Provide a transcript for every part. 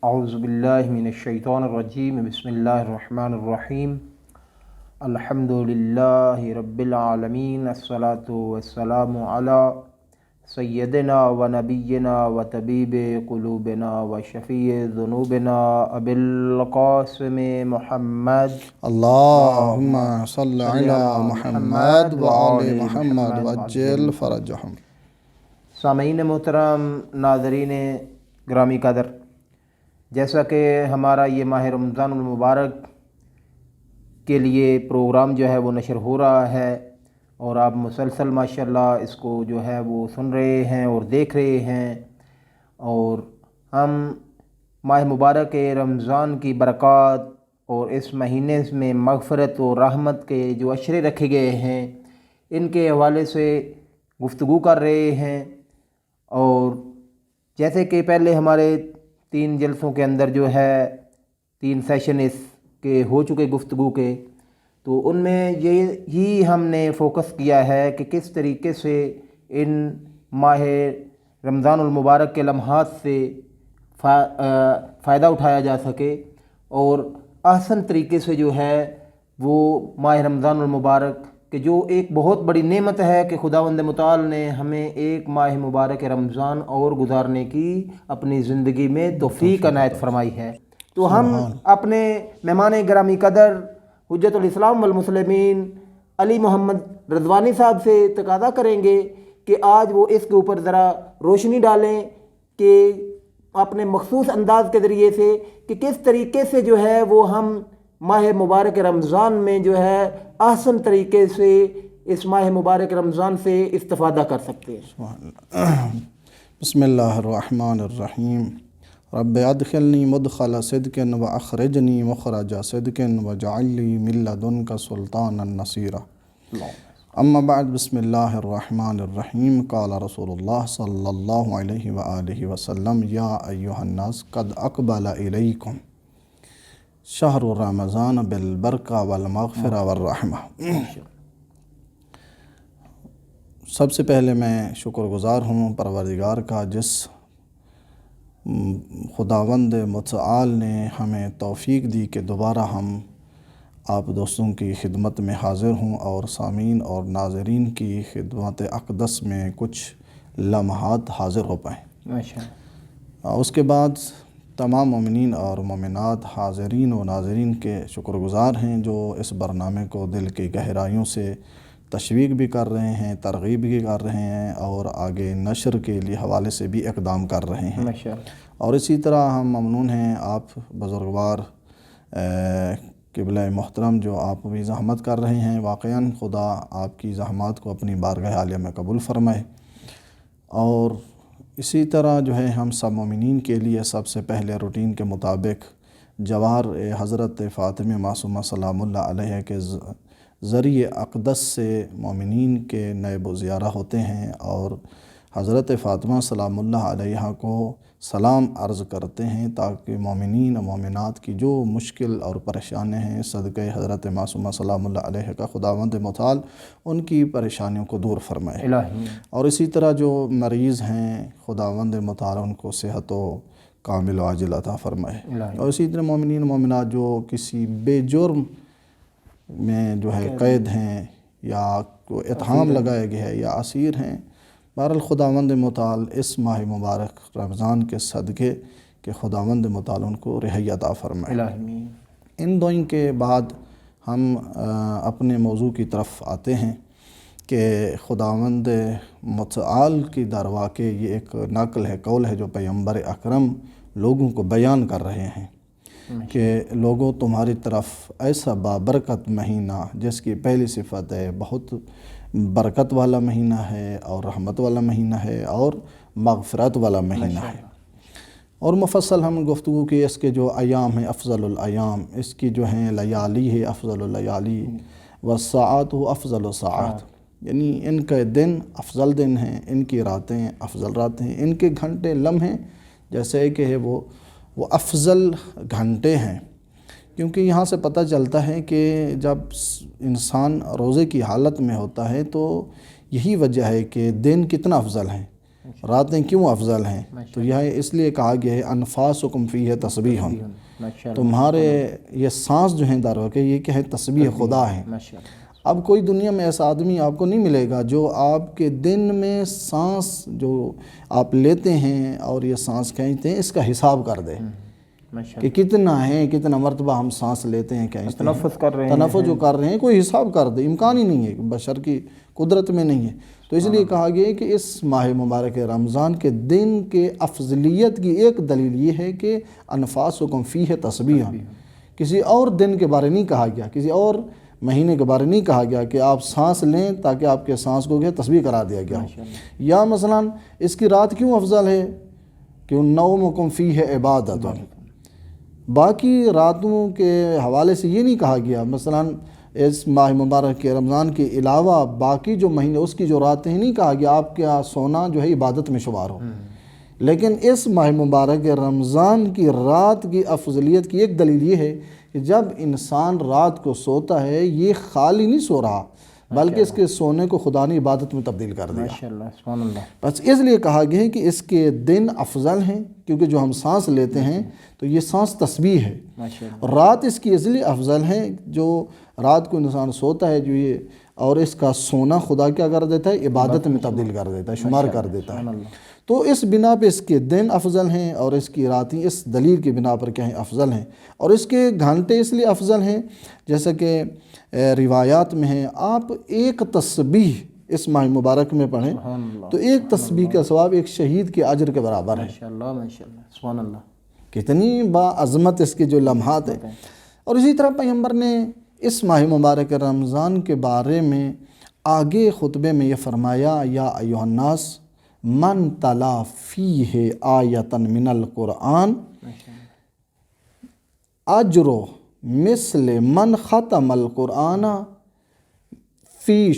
اعوذ باللہ من الشیطان الرجیم، بسم اللہ الرحمن الرحیم۔ الحمد للہ رب العالمین، الصلاۃ والسلام علی سیدنا و نبینا و طبیب قلوبنا و شفیع ذنوبنا ابی القاسم محمد اللہم صل علی محمد و آل محمد وعجل فرجہم۔ سامعین محترم، ناظرین گرامی قدر، جیسا کہ ہمارا یہ ماہ رمضان المبارک کے لیے پروگرام جو ہے وہ نشر ہو رہا ہے، اور آپ مسلسل ماشاءاللہ اس کو جو ہے وہ سن رہے ہیں اور دیکھ رہے ہیں، اور ہم ماہ مبارک رمضان کی برکات اور اس مہینے میں مغفرت و رحمت کے جو اشرے رکھے گئے ہیں ان کے حوالے سے گفتگو کر رہے ہیں۔ اور جیسے کہ پہلے ہمارے 3 جلسوں کے اندر جو ہے 3 سیشن اس کے ہو چکے گفتگو کے، تو ان میں یہی ہم نے فوکس کیا ہے کہ کس طریقے سے ان ماہ رمضان المبارک کے لمحات سے فائدہ اٹھایا جا سکے، اور احسن طریقے سے جو ہے وہ ماہ رمضان المبارک کہ جو ایک بہت بڑی نعمت ہے کہ خداوند متعال نے ہمیں ایک ماہ مبارک رمضان اور گزارنے کی اپنی زندگی میں توفیق عنایت فرمائی ہے۔ تو ہم اپنے مہمان گرامی قدر حجت الاسلام والمسلمین علی محمد رضوانی صاحب سے تقاضا کریں گے کہ آج وہ اس کے اوپر ذرا روشنی ڈالیں کہ اپنے مخصوص انداز کے ذریعے سے کہ کس طریقے سے جو ہے وہ ہم ماہ مبارک رمضان میں جو ہے احسن طریقے سے اس ماہ مبارک رمضان سے استفادہ کر سکتے ہیں۔ بسم اللہ الرحمن الرحیم۔ رب ادخلنی مدخل صدق و اخرجنی مخرج صدق واجعل لی من لدنک سلطانا نصیرا۔ اما بعد، بسم اللہ الرحمن الرحیم۔ قال رسول اللہ صلی اللہ علیہ وآلہ وسلم، یا ایہا الناس قد اقبل الیکم شہر رمضان بالبرکہ والمغفرہ والرحمہ۔ سب سے پہلے میں شکر گزار ہوں پروردگار کا، جس خداوند متعال نے ہمیں توفیق دی کہ دوبارہ ہم آپ دوستوں کی خدمت میں حاضر ہوں اور سامعین اور ناظرین کی خدمت اقدس میں کچھ لمحات حاضر ہو پائیں۔ ماشاءاللہ۔ اس کے بعد تمام مومنین اور مومنات، حاضرین و ناظرین کے شکر گزار ہیں جو اس برنامے کو دل کی گہرائیوں سے تشویق بھی کر رہے ہیں، ترغیب بھی کر رہے ہیں، اور آگے نشر کے لیے حوالے سے بھی اقدام کر رہے ہیں۔ اور اسی طرح ہم ممنون ہیں آپ بزرگوار قبلہ محترم جو آپ بھی زحمت کر رہے ہیں۔ واقعاً خدا آپ کی زحمات کو اپنی بارگاہ عالیہ میں قبول فرمائے۔ اور اسی طرح جو ہے ہم سب مومنین کے لیے سب سے پہلے روٹین کے مطابق جوار حضرت فاطمہ معصومہ سلام اللہ علیہ کے ذریعے اقدس سے مومنین کے نیب و زیارہ ہوتے ہیں، اور حضرت فاطمہ سلام اللہ علیہ کو سلام عرض کرتے ہیں تاکہ مومنین و مومنات کی جو مشکل اور پریشانیاں ہیں صدقہ حضرت معصومہ سلام اللہ علیہ کا خداوند متعال ان کی پریشانیوں کو دور فرمائے۔ اور اسی طرح جو مریض ہیں خداوند متعال ان کو صحت و کامل و عاجل عطا فرمائے۔ اور اسی طرح مومنین و مومنات جو کسی بے جرم میں جو ہے قید ہیں یا اتہام لگائے گئے ہیں یا اسیر ہیں، بہرحال خداوند متعال اس ماہ مبارک رمضان کے صدقے کہ خداوند متعال ان کو رہائی عطا فرمائے۔ ان دعائیں کے بعد ہم اپنے موضوع کی طرف آتے ہیں کہ خداوند متعال کی دروا کے یہ ایک نقل ہے، قول ہے جو پیغمبر اکرم لوگوں کو بیان کر رہے ہیں کہ لوگوں تمہاری طرف ایسا بابرکت مہینہ جس کی پہلی صفت ہے بہت برکت والا مہینہ ہے اور رحمت والا مہینہ ہے اور مغفرت والا مہینہ ہے۔ اور مفصل ہم گفتگو کی اس کے جو ایام ہیں افضل الایام، اس کی جو ہیں لیالی ہے افضل اللیالی، والساعات افضل الساعات، یعنی ان کے دن افضل دن ہیں، ان کی راتیں افضل راتیں ہیں، ان کے گھنٹے لمحے جیسے کہ وہ افضل گھنٹے ہیں۔ کیونکہ یہاں سے پتہ چلتا ہے کہ جب انسان روزے کی حالت میں ہوتا ہے تو یہی وجہ ہے کہ دن کتنا افضل ہے، راتیں کیوں افضل ہیں؟ تو یہ اس لیے کہا گیا ہے انفاسکم فیہ تسبیح، تمہارے یہ سانس جو ہیں در واقع یہ کیا ہے؟ تسبیح خدا ہیں۔ اب کوئی دنیا میں ایسا آدمی آپ کو نہیں ملے گا جو آپ کے دن میں سانس جو آپ لیتے ہیں اور یہ سانس کھینچتے ہیں اس کا حساب کر دے کہ کتنا ہے، کتنا مرتبہ ہم سانس لیتے ہیں، کھینچتے ہیں، تنفس کر رہے ہیں، تنفس جو کر رہے ہیں، کوئی حساب کر دے، امکان ہی نہیں ہے، بشر کی قدرت میں نہیں ہے۔ تو اس لیے کہا گیا ہے کہ اس ماہ مبارک رمضان کے دن کے افضلیت کی ایک دلیل یہ ہے کہ انفاسکم فیہ تسبیح، کسی اور دن کے بارے نہیں کہا گیا، کسی اور مہینے کے بارے نہیں کہا گیا کہ آپ سانس لیں تاکہ آپ کے سانس کو کیا تسبیح قرار دیا گیا ہو۔ یا مثلا اس کی رات کیوں افضل ہے کہ نومکم فیہ عبادت، باقی راتوں کے حوالے سے یہ نہیں کہا گیا، مثلا اس ماہ مبارک کے رمضان کے علاوہ باقی جو مہینے اس کی جو راتیں نہیں کہا گیا آپ کا سونا جو ہے عبادت میں شمار ہو، لیکن اس ماہ مبارک رمضان کی رات کی افضلیت کی ایک دلیل یہ ہے کہ جب انسان رات کو سوتا ہے یہ خالی نہیں سو رہا بلکہ اس کے سونے کو خدا نے عبادت میں تبدیل کر دیا۔ ماشاءاللہ، سبحان اللہ۔ بس اس لیے کہا گیا ہے کہ اس کے دن افضل ہیں کیونکہ جو ہم سانس لیتے ہیں تو یہ سانس تسبیح ہے، اور رات اس کی اس لیے افضل ہے جو رات کو انسان سوتا ہے جو یہ، اور اس کا سونا خدا کیا کر دیتا ہے؟ عبادت میں تبدیل کر دیتا ہے، شمار کر دیتا ہے۔ تو اس بنا پہ اس کے دن افضل ہیں اور اس کی راتیں اس دلیل کی بنا پر کیا ہیں؟ افضل ہیں، اور اس کے گھنٹے اس لیے افضل ہیں جیسا کہ روایات میں ہیں، آپ ایک تسبیح اس ماہ مبارک میں پڑھیں تو ایک تسبیح کا ثواب ایک شہید کے اجر کے برابر ہے۔ ماشاءاللہ، ماشاءاللہ، سبحان اللہ۔ کتنی باعظمت اس کے جو لمحات ہیں۔ اور اسی طرح پیغمبر نے اس ماہ مبارک رمضان کے بارے میں آگے خطبے میں یہ فرمایا، یا ایھا الناس من تلا فیہ آیۃ من القرآن اجر مثل من ختم القرآن فی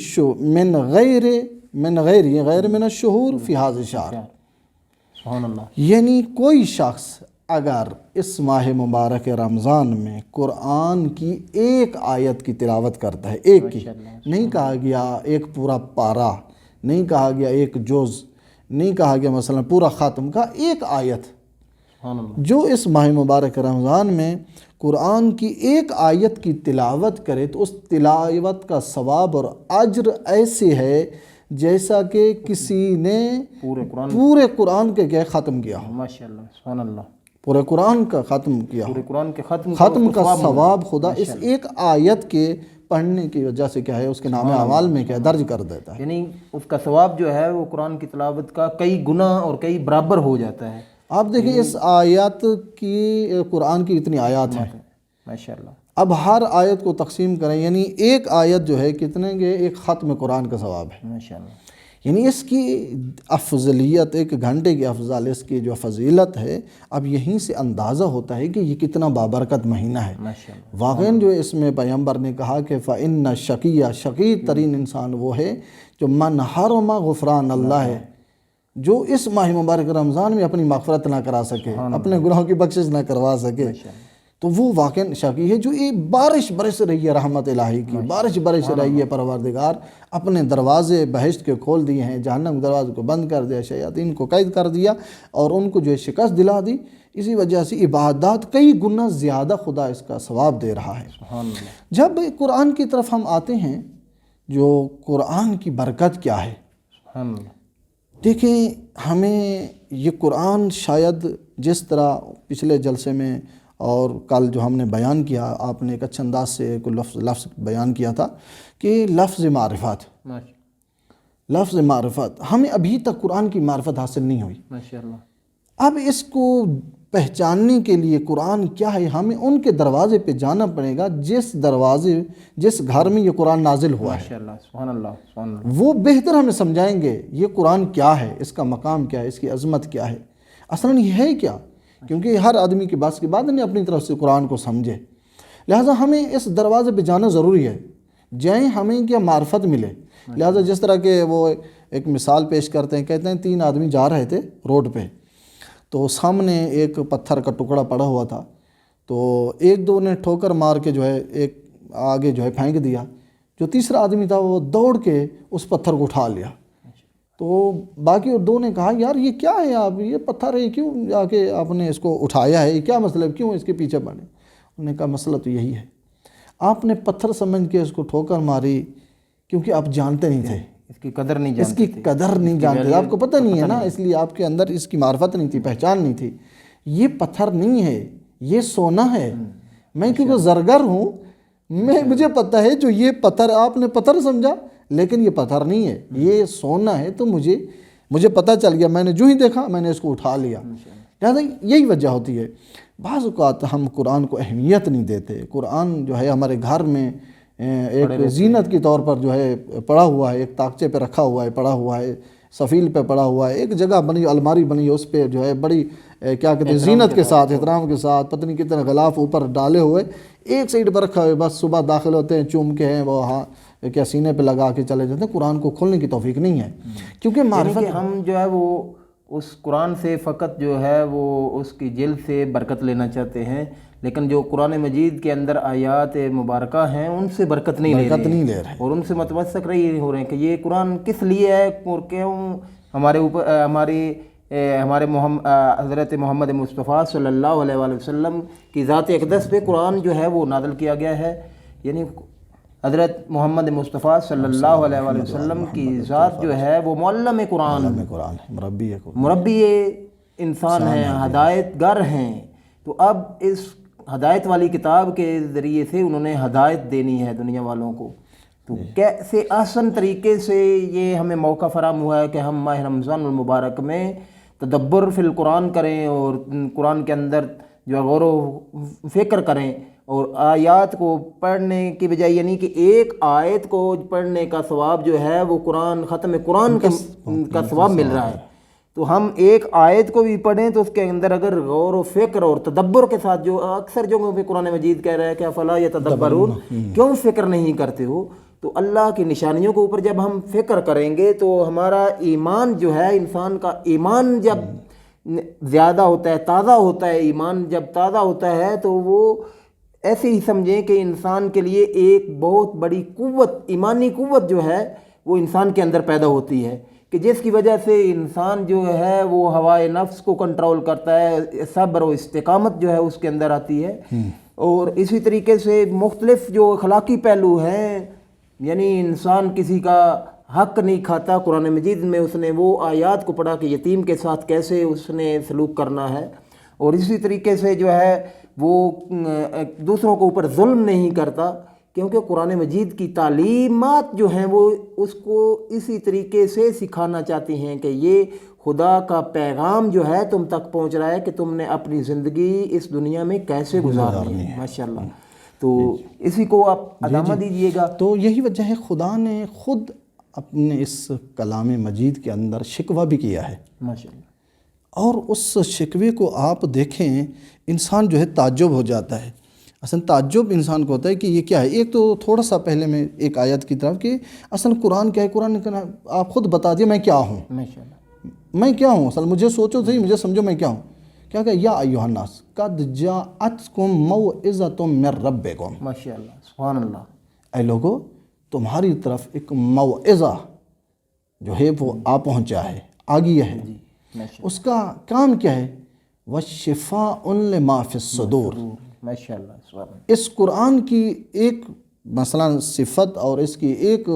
من غیر من الشہور فی ھذا الشہر۔ سبحان اللہ۔ یعنی کوئی شخص اگر اس ماہ مبارک رمضان میں قرآن کی ایک آیت کی تلاوت کرتا ہے، ایک کی، نہیں کہا گیا ایک پورا پارہ، نہیں کہا گیا ایک جز، نہیں کہا گیا مثلا پورا ختم کا، ایک آیت، جو اس ماہ مبارک رمضان میں قرآن کی ایک آیت کی تلاوت کرے تو اس تلاوت کا ثواب اور اجر ایسے ہے جیسا کہ کسی نے پورے قرآن کے کیا ختم کیا ہو۔ ماشاءاللہ، سبحان اللہ۔ پورے قرآن کا ختم کیا ہو، پورے قرآن کے ختم کا ثواب خدا اس ایک آیت کے پڑھنے کی وجہ سے کیا ہے اس کے نام اعمال میں کیا درج کر دیتا ہے۔ یعنی اس کا ثواب جو ہے وہ قرآن کی تلاوت کا کئی گنا اور کئی برابر ہو جاتا ہے۔ آپ دیکھیں اس آیات کی، قرآن کی اتنی آیات ہیں، ماشاءاللہ، اب ہر آیت کو تقسیم کریں یعنی ایک آیت جو ہے کتنے کے؟ ایک ختم قرآن کا ثواب ہے۔ ماشاءاللہ، یعنی اس کی افضلیت، ایک گھنٹے کی افضل، اس کی جو فضیلت ہے، اب یہیں سے اندازہ ہوتا ہے کہ یہ کتنا بابرکت مہینہ ہے۔ ماشاءاللہ، واقعاً جو اس میں پیغمبر نے کہا کہ فَإِنَّ الشَّقِيَّ، شقی ترین انسان وہ ہے جو من حرم غفران اللہ ہے، جو اس ماہ مبارک رمضان میں اپنی مغفرت نہ کرا سکے، اپنے گناہوں کی بخشش نہ کروا سکے، تو وہ واقعاً شقی ہے۔ جو یہ بارش برس رہی ہے رحمت الہی کی، بارش برس رہی ہے، پروردگار اپنے دروازے بہشت کے کھول دیے ہیں، جہنم کے دروازے کو بند کر دیا، شیاطین کو قید کر دیا اور ان کو جو ہے شکست دلا دی، اسی وجہ سے عبادات کئی گنا زیادہ خدا اس کا ثواب دے رہا ہے۔ سبحان اللہ۔ جب قرآن کی طرف ہم آتے ہیں، جو قرآن کی برکت کیا ہے، سبحان اللہ۔ دیکھیں ہمیں یہ قرآن شاید جس طرح پچھلے جلسے میں اور کل جو ہم نے بیان کیا، آپ نے ایک اچھے انداز سے ایک لفظ بیان کیا تھا کہ لفظ معرفت، لفظ معرفت، ہمیں ابھی تک قرآن کی معرفت حاصل نہیں ہوئی۔ ماشاءاللہ۔ اب اس کو پہچاننے کے لیے قرآن کیا ہے، ہمیں ان کے دروازے پہ جانا پڑے گا جس گھر میں یہ قرآن نازل ہوا ہے، ماشاءاللہ، سبحان اللہ، سبحان اللہ۔ وہ بہتر ہمیں سمجھائیں گے یہ قرآن کیا ہے، اس کا مقام کیا ہے، اس کی عظمت کیا ہے، اصلاً یہ ہے کیا، کیونکہ ہر آدمی کے بس کی بات نہیں اپنی طرف سے قرآن کو سمجھے، لہٰذا ہمیں اس دروازے پہ جانا ضروری ہے، جائیں ہمیں کیا معرفت ملے۔ لہٰذا جس طرح کہ وہ ایک مثال پیش کرتے ہیں، کہتے ہیں 3 آدمی جا رہے تھے روڈ پہ، تو سامنے ایک پتھر کا ٹکڑا پڑا ہوا تھا، تو ایک دو نے ٹھوکر مار کے جو ہے ایک آگے جو ہے پھینک دیا، جو تیسرا آدمی تھا وہ دوڑ کے اس پتھر کو اٹھا لیا، تو باقی دو نے کہا یار یہ کیا ہے، آپ یہ پتھر ہے، کیوں جا کے آپ نے اس کو اٹھایا ہے، کیا مطلب، کیوں اس کے پیچھے پڑے؟ انہوں نے کہا مسئلہ تو یہی ہے، آپ نے پتھر سمجھ کے اس کو ٹھوکر ماری کیونکہ آپ جانتے نہیں تھے، اس کی قدر نہیں اس جانتے کی قدر نہیں جانتے تھے، آپ کو پتہ نہیں ہے نا، اس لیے آپ کے اندر اس کی معرفت نہیں تھی، پہچان نہیں تھی۔ یہ پتھر نہیں ہے، یہ سونا ہے، میں کیونکہ زرگر ہوں، مجھے پتہ ہے جو یہ پتھر آپ نے پتھر سمجھا، لیکن یہ پتھر نہیں ہے، یہ سونا ہے، تو مجھے پتہ چل گیا، میں نے جو ہی دیکھا میں نے اس کو اٹھا لیا۔ لہٰذا یہی وجہ ہوتی ہے، بعض اوقات ہم قرآن کو اہمیت نہیں دیتے۔ قرآن جو ہے ہمارے گھر میں ایک زینت کے طور پر جو ہے پڑا ہوا ہے، ایک تاکچے پہ رکھا ہوا ہے، پڑا ہوا ہے، سفیل پہ پڑا ہوا ہے، ایک جگہ بنی، الماری بنی ہے، اس پہ جو ہے بڑی کیا کہتے ہیں زینت کے ساتھ، احترام کے ساتھ، پتہ نہیں کتنے غلاف اوپر ڈالے ہوئے، ایک سائیڈ پر رکھا ہوئے، بس صبح داخل ہوتے ہیں، چوم کے ہیں وہ، ہاں کیا سینے پہ لگا کے چلے جاتے ہیں۔ قرآن کو کھولنے کی توفیق نہیں ہے، کیونکہ معرفت ہم جو ہے وہ اس قرآن سے فقط جو ہے وہ اس کی جلد سے برکت لینا چاہتے ہیں، لیکن جو قرآن مجید کے اندر آیات مبارکہ ہیں ان سے برکت نہیں لے رہے اور ان سے متمسک رہی ہو رہے ہیں کہ یہ قرآن کس لیے ہے اور کیوں ہمارے اوپر ہمارے حضرت محمد مصطفیٰ صلی اللہ علیہ وآلہ وسلم کی ذات اقدس پہ قرآن جو ہے وہ نازل کیا گیا ہے۔ یعنی حضرت محمد مصطفیٰ صلی اللہ علیہ وآلہ وسلم کی ذات جو ہے وہ معلم قرآن، مربی انسان ہیں، ہدایت گر ہیں۔ تو اب اس ہدایت والی کتاب کے ذریعے سے انہوں نے ہدایت دینی ہے دنیا والوں کو، تو کیسے آسان طریقے سے یہ ہمیں موقع فراہم ہوا ہے کہ ہم ماہ رمضان المبارک میں تدبر فی القرآن کریں اور قرآن کے اندر جو غور و فکر کریں، اور آیات کو پڑھنے کی بجائے، یعنی کہ ایک آیت کو پڑھنے کا ثواب جو ہے وہ ختم قرآن کا ثواب مل رہا ہے۔ تو ہم ایک آیت کو بھی پڑھیں تو اس کے اندر اگر غور و فکر اور تدبر کے ساتھ، جو اکثر جگہوں پہ قرآن مجید کہہ رہا ہے کہ افلا یتدبرون، کیوں فکر نہیں کرتے ہو؟ تو اللہ کی نشانیوں کے اوپر جب ہم فکر کریں گے تو ہمارا ایمان جو ہے، انسان کا ایمان جب زیادہ ہوتا ہے، تازہ ہوتا ہے، ایمان جب تازہ ہوتا ہے تو وہ ایسے ہی سمجھیں کہ انسان کے لیے ایک بہت بڑی قوت، ایمانی قوت جو ہے وہ انسان کے اندر پیدا ہوتی ہے، کہ جس کی وجہ سے انسان جو ہے وہ ہوائے نفس کو کنٹرول کرتا ہے، صبر و استقامت جو ہے اس کے اندر آتی ہے۔ اور اسی طریقے سے مختلف جو اخلاقی پہلو ہیں، یعنی انسان کسی کا حق نہیں کھاتا، قرآن مجید میں اس نے وہ آیات کو پڑھا کہ یتیم کے ساتھ کیسے اس نے سلوک کرنا ہے، اور اسی طریقے سے جو ہے وہ دوسروں کے اوپر ظلم نہیں کرتا، کیونکہ قرآن مجید کی تعلیمات جو ہیں وہ اس کو اسی طریقے سے سکھانا چاہتی ہیں کہ یہ خدا کا پیغام جو ہے تم تک پہنچ رہا ہے کہ تم نے اپنی زندگی اس دنیا میں کیسے گزارنی ہے۔ ماشاءاللہ، تو اسی کو آپ ادامہ دیجئے گا۔ تو یہی وجہ ہے خدا نے خود اپنے اس کلام مجید کے اندر شکوہ بھی کیا ہے، ماشاءاللہ، اور اس شکوے کو آپ دیکھیں انسان جو ہے تعجب ہو جاتا ہے۔ اصل تعجب انسان کو ہوتا ہے کہ یہ کیا ہے۔ ایک تو تھوڑا سا پہلے میں ایک آیت کی طرف کہ اصل قرآن کیا ہے، قرآن آپ خود بتا دیے میں کیا ہوں، میں کیا ہوں، اصل مجھے سوچو صحیح، مجھے سمجھو میں کیا ہوں۔ کیا کہ یا ایھا الناس قد جاءتکم موعظۃ من ربکم، ماشاءاللہ، سبحان اللہ، اے لوگو تمہاری طرف ایک موعظہ جو ہے وہ آ پہنچا ہے، آ گیا ہے۔ اس کا کام کیا ہے؟ وَشِفَاءٌ لِمَا فِي الصُّدُورِ، ماشاءاللہ، سبحان اللہ، اس قرآن کی ایک مثلا صفت اور اس کی ایک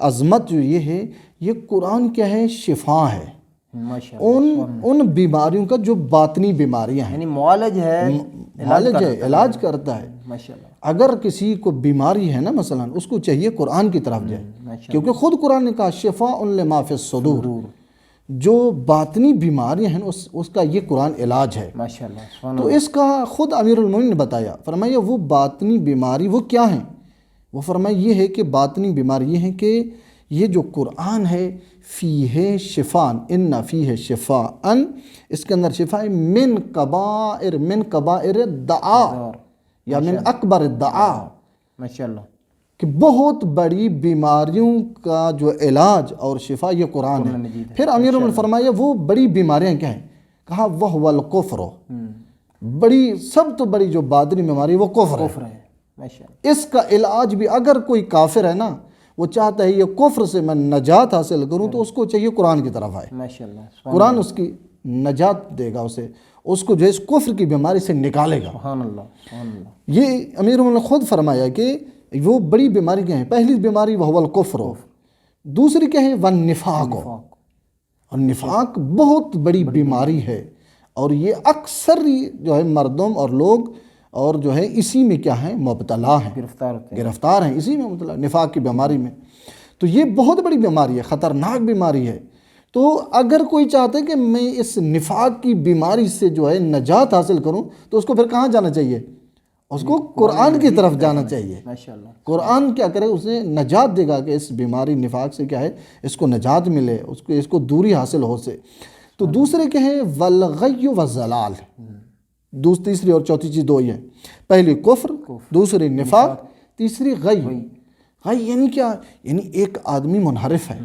عظمت جو یہ ہے، یہ قرآن کیا ہے؟ شفا ہے ان بیماریوں کا جو باطنی بیماریاں ہیں، یعنی معالج ہے، علاج کرتا ہے۔ ماشاءاللہ، اگر کسی کو بیماری ہے نا مثلا، اس کو چاہیے قرآن کی طرف جائے، کیونکہ خود قرآن نے کہا شفاء لما فی الصدور، جو باطنی بیماریاں ہیں اس کا یہ قرآن علاج ہے۔ ماشاءاللہ، تو اس کا خود امیر المومنین نے بتایا، فرمایا وہ باطنی بیماری وہ کیا ہیں؟ وہ فرمایا یہ ہے کہ باطنی بیماری یہ ہے کہ یہ جو قرآن ہے فیہ شفان، ان فیہ شفاءن، اس کے اندر شفا ہے من کبائر الدعا یا من اکبر الدعا، ماشاءاللہ، کہ بہت بڑی بیماریوں کا جو علاج اور شفا یہ قرآن ہے۔ پھر امیر نے فرمایا وہ بڑی بیماریاں کیا ہیں؟ کہا وَهُوَ الْكُفْرُ، بڑی سب تو بڑی جو باطنی بیماری وہ کفر ہے۔ اس کا علاج بھی اگر کوئی کافر ہے نا، وہ چاہتا ہے یہ کفر سے میں نجات حاصل کروں تو اس کو چاہیے قرآن کی طرف آئے. ماشاءاللہ. قرآن اس کی نجات دے گا اسے، اس کو جو ہے اس کفر کی بیماری سے نکالے گا. سبحان اللہ سبحان اللہ. یہ امیر المومنین نے خود فرمایا کہ وہ بڑی بیماری کیا ہیں. پہلی بیماری وہ الکفر، دوسری کیا ہے والنفاق. اور نفاق بہت بڑی بیماری ہے، اور یہ اکثر جو ہے مردوں اور لوگ اور جو ہے اسی میں کیا ہیں مبتلا ہیں، گرفتار ہیں اسی میں مبتلا، نفاق کی بیماری میں. تو یہ بہت بڑی بیماری ہے، خطرناک بیماری ہے. تو اگر کوئی چاہتا ہے کہ میں اس نفاق کی بیماری سے جو ہے نجات حاصل کروں تو اس کو پھر کہاں جانا چاہیے؟ اس کو قرآن کی طرف جانا چاہیے. قرآن کیا کرے، اسے نجات دے گا کہ اس بیماری نفاق سے کیا ہے اس کو نجات ملے، اس کو دوری حاصل ہو سے. تو دوسرے کیا ہے والغی والضلال. تیسری اور چوتھی چیز دو ہی ہیں، پہلی کفر، دوسری نفاق، تیسری غی. غی یعنی کیا؟ یعنی ایک آدمی منحرف ہے،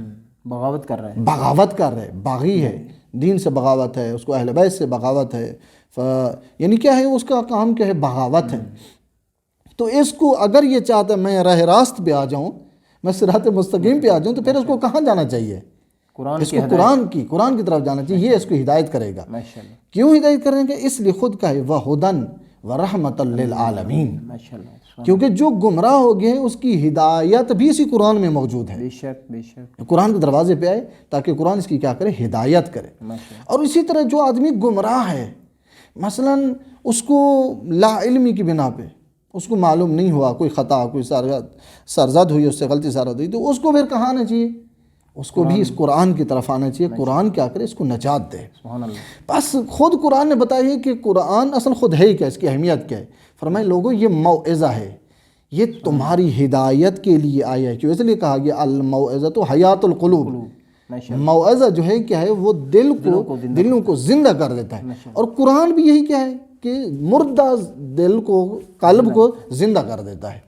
بغاوت کر رہا ہے، باغی ہے، دین سے بغاوت ہے، اس کو اہل بیت سے بغاوت ہے. یعنی کیا ہے اس کا کام کیا ہے؟ بغاوت ہے. تو اس کو اگر یہ چاہتا ہے میں راہ راست پہ آ جاؤں، میں صراط مستقیم پہ آ جاؤں، تو پھر اس کو کہاں جانا چاہیے؟ اس کو قرآن کی طرف جانا چاہیے. یہ اس کو ہدایت کرے گا. کیوں ہدایت کریں گے؟ اس لیے خود کا ہے وَہُدًى وَرَحْمَةً لِّلْعَالَمِينَ. کیونکہ جو گمراہ ہو گئے ہیں اس کی ہدایت بھی اسی قرآن میں موجود ہے. بے شک قرآن کے دروازے پہ آئے تاکہ قرآن اس کی کیا کرے؟ ہدایت کرے. اور اسی طرح جو آدمی گمراہ ہے، مثلا اس کو لا علمی کی بنا پہ اس کو معلوم نہیں ہوا، کوئی خطا، کوئی سرزد ہوئی، اس سے غلطی سرزد ہوئی، تو اس کو پھر کہاں آنا چاہیے؟ اس کو بھی اس قرآن کی طرف آنا چاہیے. قرآن کیا کرے؟ اس کو نجات دے. بس خود قرآن نے بتایا ہے کہ قرآن اصل خود ہے ہی کیا، اس کی اہمیت کیا ہے. فرمائے لوگوں یہ موعظہ ہے، یہ تمہاری ہدایت کے لیے آیا ہے. کیوں؟ اس لیے کہا گیا الموعظۃ حیات القلوب. موعظہ جو ہے کیا ہے؟ وہ دلوں کو زندہ کر دیتا ہے. اور قرآن بھی یہی کیا ہے کہ مردہ دل کو، قلب کو زندہ کر دیتا ہے.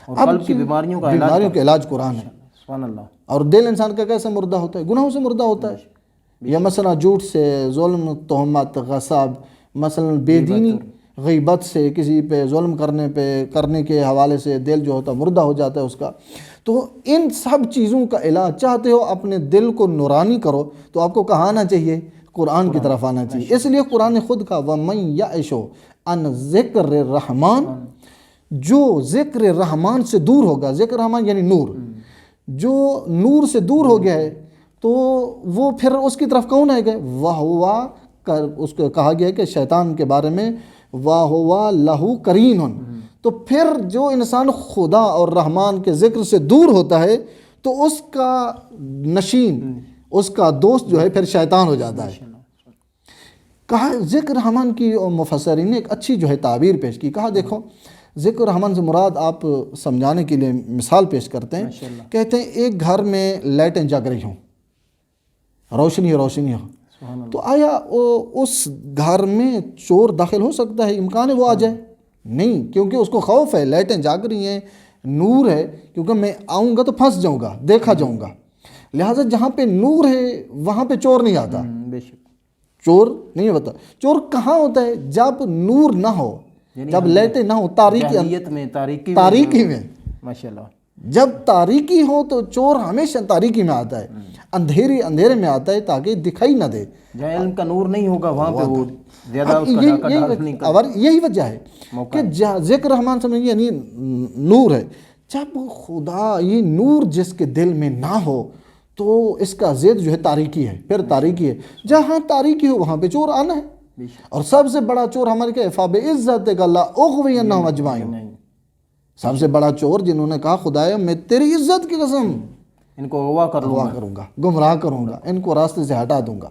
قلب کی بیماریوں کا علاج قرآن ہے. اور دل انسان کا کیسے مردہ ہوتا ہے؟ گناہوں سے مردہ ہوتا ہے. یا مثلا جھوٹ سے، ظلم، تہمت، غصب، مثلا بے دینی، غیبت سے، کسی پہ ظلم کرنے کے حوالے سے دل جو ہوتا ہے مردہ ہو جاتا ہے اس کا. تو ان سب چیزوں کا علاج چاہتے ہو اپنے دل کو نورانی کرو تو آپ کو کہاں آنا چاہیے؟ قرآن کی طرف آنا چاہیے. اس لیے قرآن نے خود کہا وَمَن يَعِشُ عَنْ ذِكْرِ الرَّحْمَانِ، جو ذکر رحمان سے دور ہوگا، ذکر رحمان یعنی نور، جو نور سے دور ہو گیا ہے تو وہ پھر اس کی طرف کون آئے گا؟ اس کو کہا گیا ہے کہ شیطان کے بارے میں وَهُوَ لَهُ قَرِينٌ. تو پھر جو انسان خدا اور رحمان کے ذکر سے دور ہوتا ہے تو اس کا نشین، اس کا دوست جو ہے پھر شیطان ہو جاتا ہے. کہا ذکر رحمان کی مفسرین نے ایک اچھی جو ہے تعبیر پیش کی. کہا دیکھو ذکر رحمان سے مراد آپ سمجھانے کے لیے مثال پیش کرتے ہیں. کہتے ہیں ایک گھر میں لائٹیں جگ رہی ہوں، روشنی ہو، تو آیا اس گھر میں چور داخل ہو سکتا ہے؟ امکان ہے وہ آ جائے؟ نہیں، کیونکہ اس کو خوف ہے، لائٹیں جاگ رہی ہیں، نور ہے، کیونکہ میں آؤں گا تو پھنس جاؤں گا، دیکھا جاؤں گا. لہٰذا جہاں پہ نور ہے وہاں پہ چور نہیں آتا. چور نہیں ہوتا. چور کہاں ہوتا ہے؟ جب نور نہ ہو، جب لائٹیں نہ ہو، تاریکی میں. ماشاءاللہ. جب تاریکی ہو تو چور ہمیشہ تاریکی میں آتا ہے، اندھیرے میں آتا ہے تاکہ دکھائی نہ دے. جہاں علم کا نور نہیں ہوگا وہاں پہ وہ زیادہ اس کا ڈاکہ ڈال نہیں کرتا. اور یہی وجہ ہے کہ ذکر رحمان سمجھیں یعنی نور ہے. جب خدا یہ نور جس کے دل میں نہ ہو تو اس کا ضد جو ہے تاریکی ہے، پھر تاریکی ہے. جہاں تاریکی ہو وہاں پہ چور آنا ہے. اور سب سے بڑا چور ہمارے کیا ہے؟ فَبِعِزَّتِكَ لَأُغْوِيَنَّهُمْ أَجْمَعِينَ. سب سے بڑا چور جنہوں نے کہا خدایا میں تیری عزت کی قسم ان کو اغوا کروں گا، گمراہ کروں گا، ان کو راستے سے ہٹا دوں گا.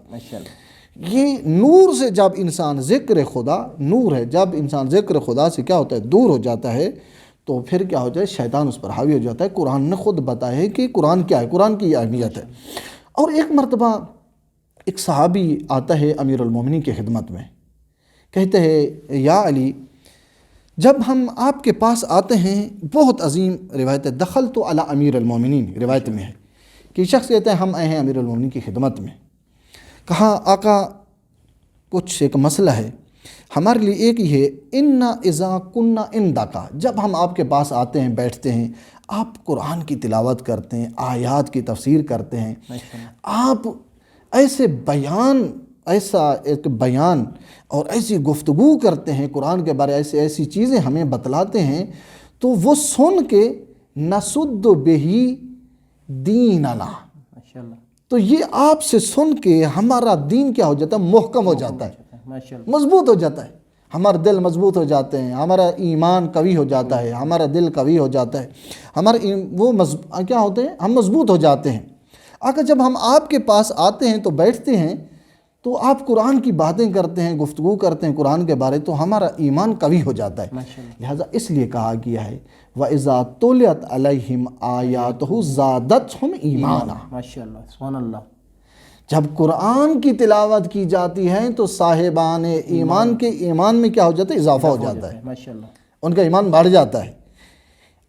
یہ نور سے جب انسان ذکر خدا، نور ہے، جب انسان ذکر خدا سے کیا ہوتا ہے؟ دور ہو جاتا ہے تو پھر کیا ہو جائے؟ شیطان اس پر حاوی ہو جاتا ہے. قرآن نے خود بتایا ہے کہ قرآن کیا ہے، قرآن کی اہمیت ہے. اور ایک مرتبہ ایک صحابی آتا ہے امیر المومنین کی خدمت میں، کہتے ہیں یا علی، جب ہم آپ کے پاس آتے ہیں، بہت عظیم روایت ہے، دخلت علی امیر المومنین روایت میں ہے کہ شخص کہتے ہیں ہم آئے ہیں امیر المومنین کی خدمت میں. کہا آقا کچھ ایک مسئلہ ہے، ہمارے لیے ایک ہی ہے، اِنَّا اِذَا كُنَّا عِندَكَ، جب ہم آپ کے پاس آتے ہیں، بیٹھتے ہیں، آپ قرآن کی تلاوت کرتے ہیں، آیات کی تفسیر کرتے ہیں، آپ ایسا ایک بیان اور ایسی گفتگو کرتے ہیں قرآن کے بارے، ایسی چیزیں ہمیں بتلاتے ہیں، تو وہ سن کے نَسُدُّ بِهِ دِینَنَا، ماشاءاللہ تو یہ آپ سے سن کے ہمارا دین کیا ہو جاتا ہے؟ محکم ہو جاتا ہے، ماشاءاللہ مضبوط ہو جاتا ہے، ہمارے دل مضبوط ہو جاتے ہیں، ہمارا ایمان قوی ہو جاتا ہے، ہمارا دل قوی ہو جاتا ہے، کیا ہوتے ہیں؟ ہم مضبوط ہو جاتے ہیں۔ اگر جب ہم آپ کے پاس آتے ہیں تو بیٹھتے ہیں تو آپ قرآن کی باتیں کرتے ہیں، گفتگو کرتے ہیں قرآن کے بارے، تو ہمارا ایمان قوی ہو جاتا ہے۔ لہٰذا اس لیے کہا گیا ہے وَإِذَا تُلِيَتْ عَلَيْهِمْ آيَاتُهُ زَادَتْهُمْ ایمانا، ماشاءاللہ سبحان اللہ۔ جب قرآن کی تلاوت کی جاتی ہے تو صاحبان ایمان کے ایمان میں کیا ہو جاتا ہے؟ اضافہ ہو جاتا ہے، ماشاءاللہ ان کا ایمان بڑھ جاتا ہے۔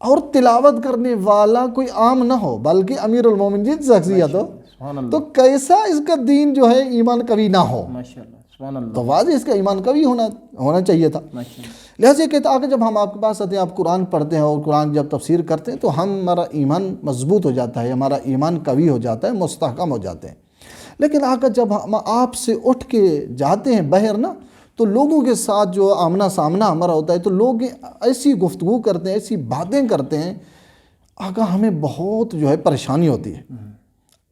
اور تلاوت کرنے والا کوئی عام نہ ہو بلکہ امیر المومنین شخصیت ہو، سبحان اللہ تو کیسا اس کا دین جو ہے ایمان قوی نہ ہو؟ ماشاءاللہ سبحان اللہ تو واضح اس کا ایمان قوی ہونا چاہیے تھا۔ ماشاءاللہ۔ لہٰذا یہ کہتا ہے کہ جب ہم آپ کے پاس آتے ہیں، آپ قرآن پڑھتے ہیں اور قرآن جب تفسیر کرتے ہیں تو ہمارا ایمان مضبوط ہو جاتا ہے، ہمارا ایمان قوی ہو جاتا ہے، مستحکم ہو جاتے ہیں۔ لیکن آقا جب ہم آپ سے اٹھ کے جاتے ہیں باہر نا، تو لوگوں کے ساتھ جو آمنا سامنا ہمارا ہوتا ہے تو لوگ ایسی گفتگو کرتے ہیں، ایسی باتیں کرتے ہیں، آقا ہمیں بہت جو ہے پریشانی ہوتی ہے۔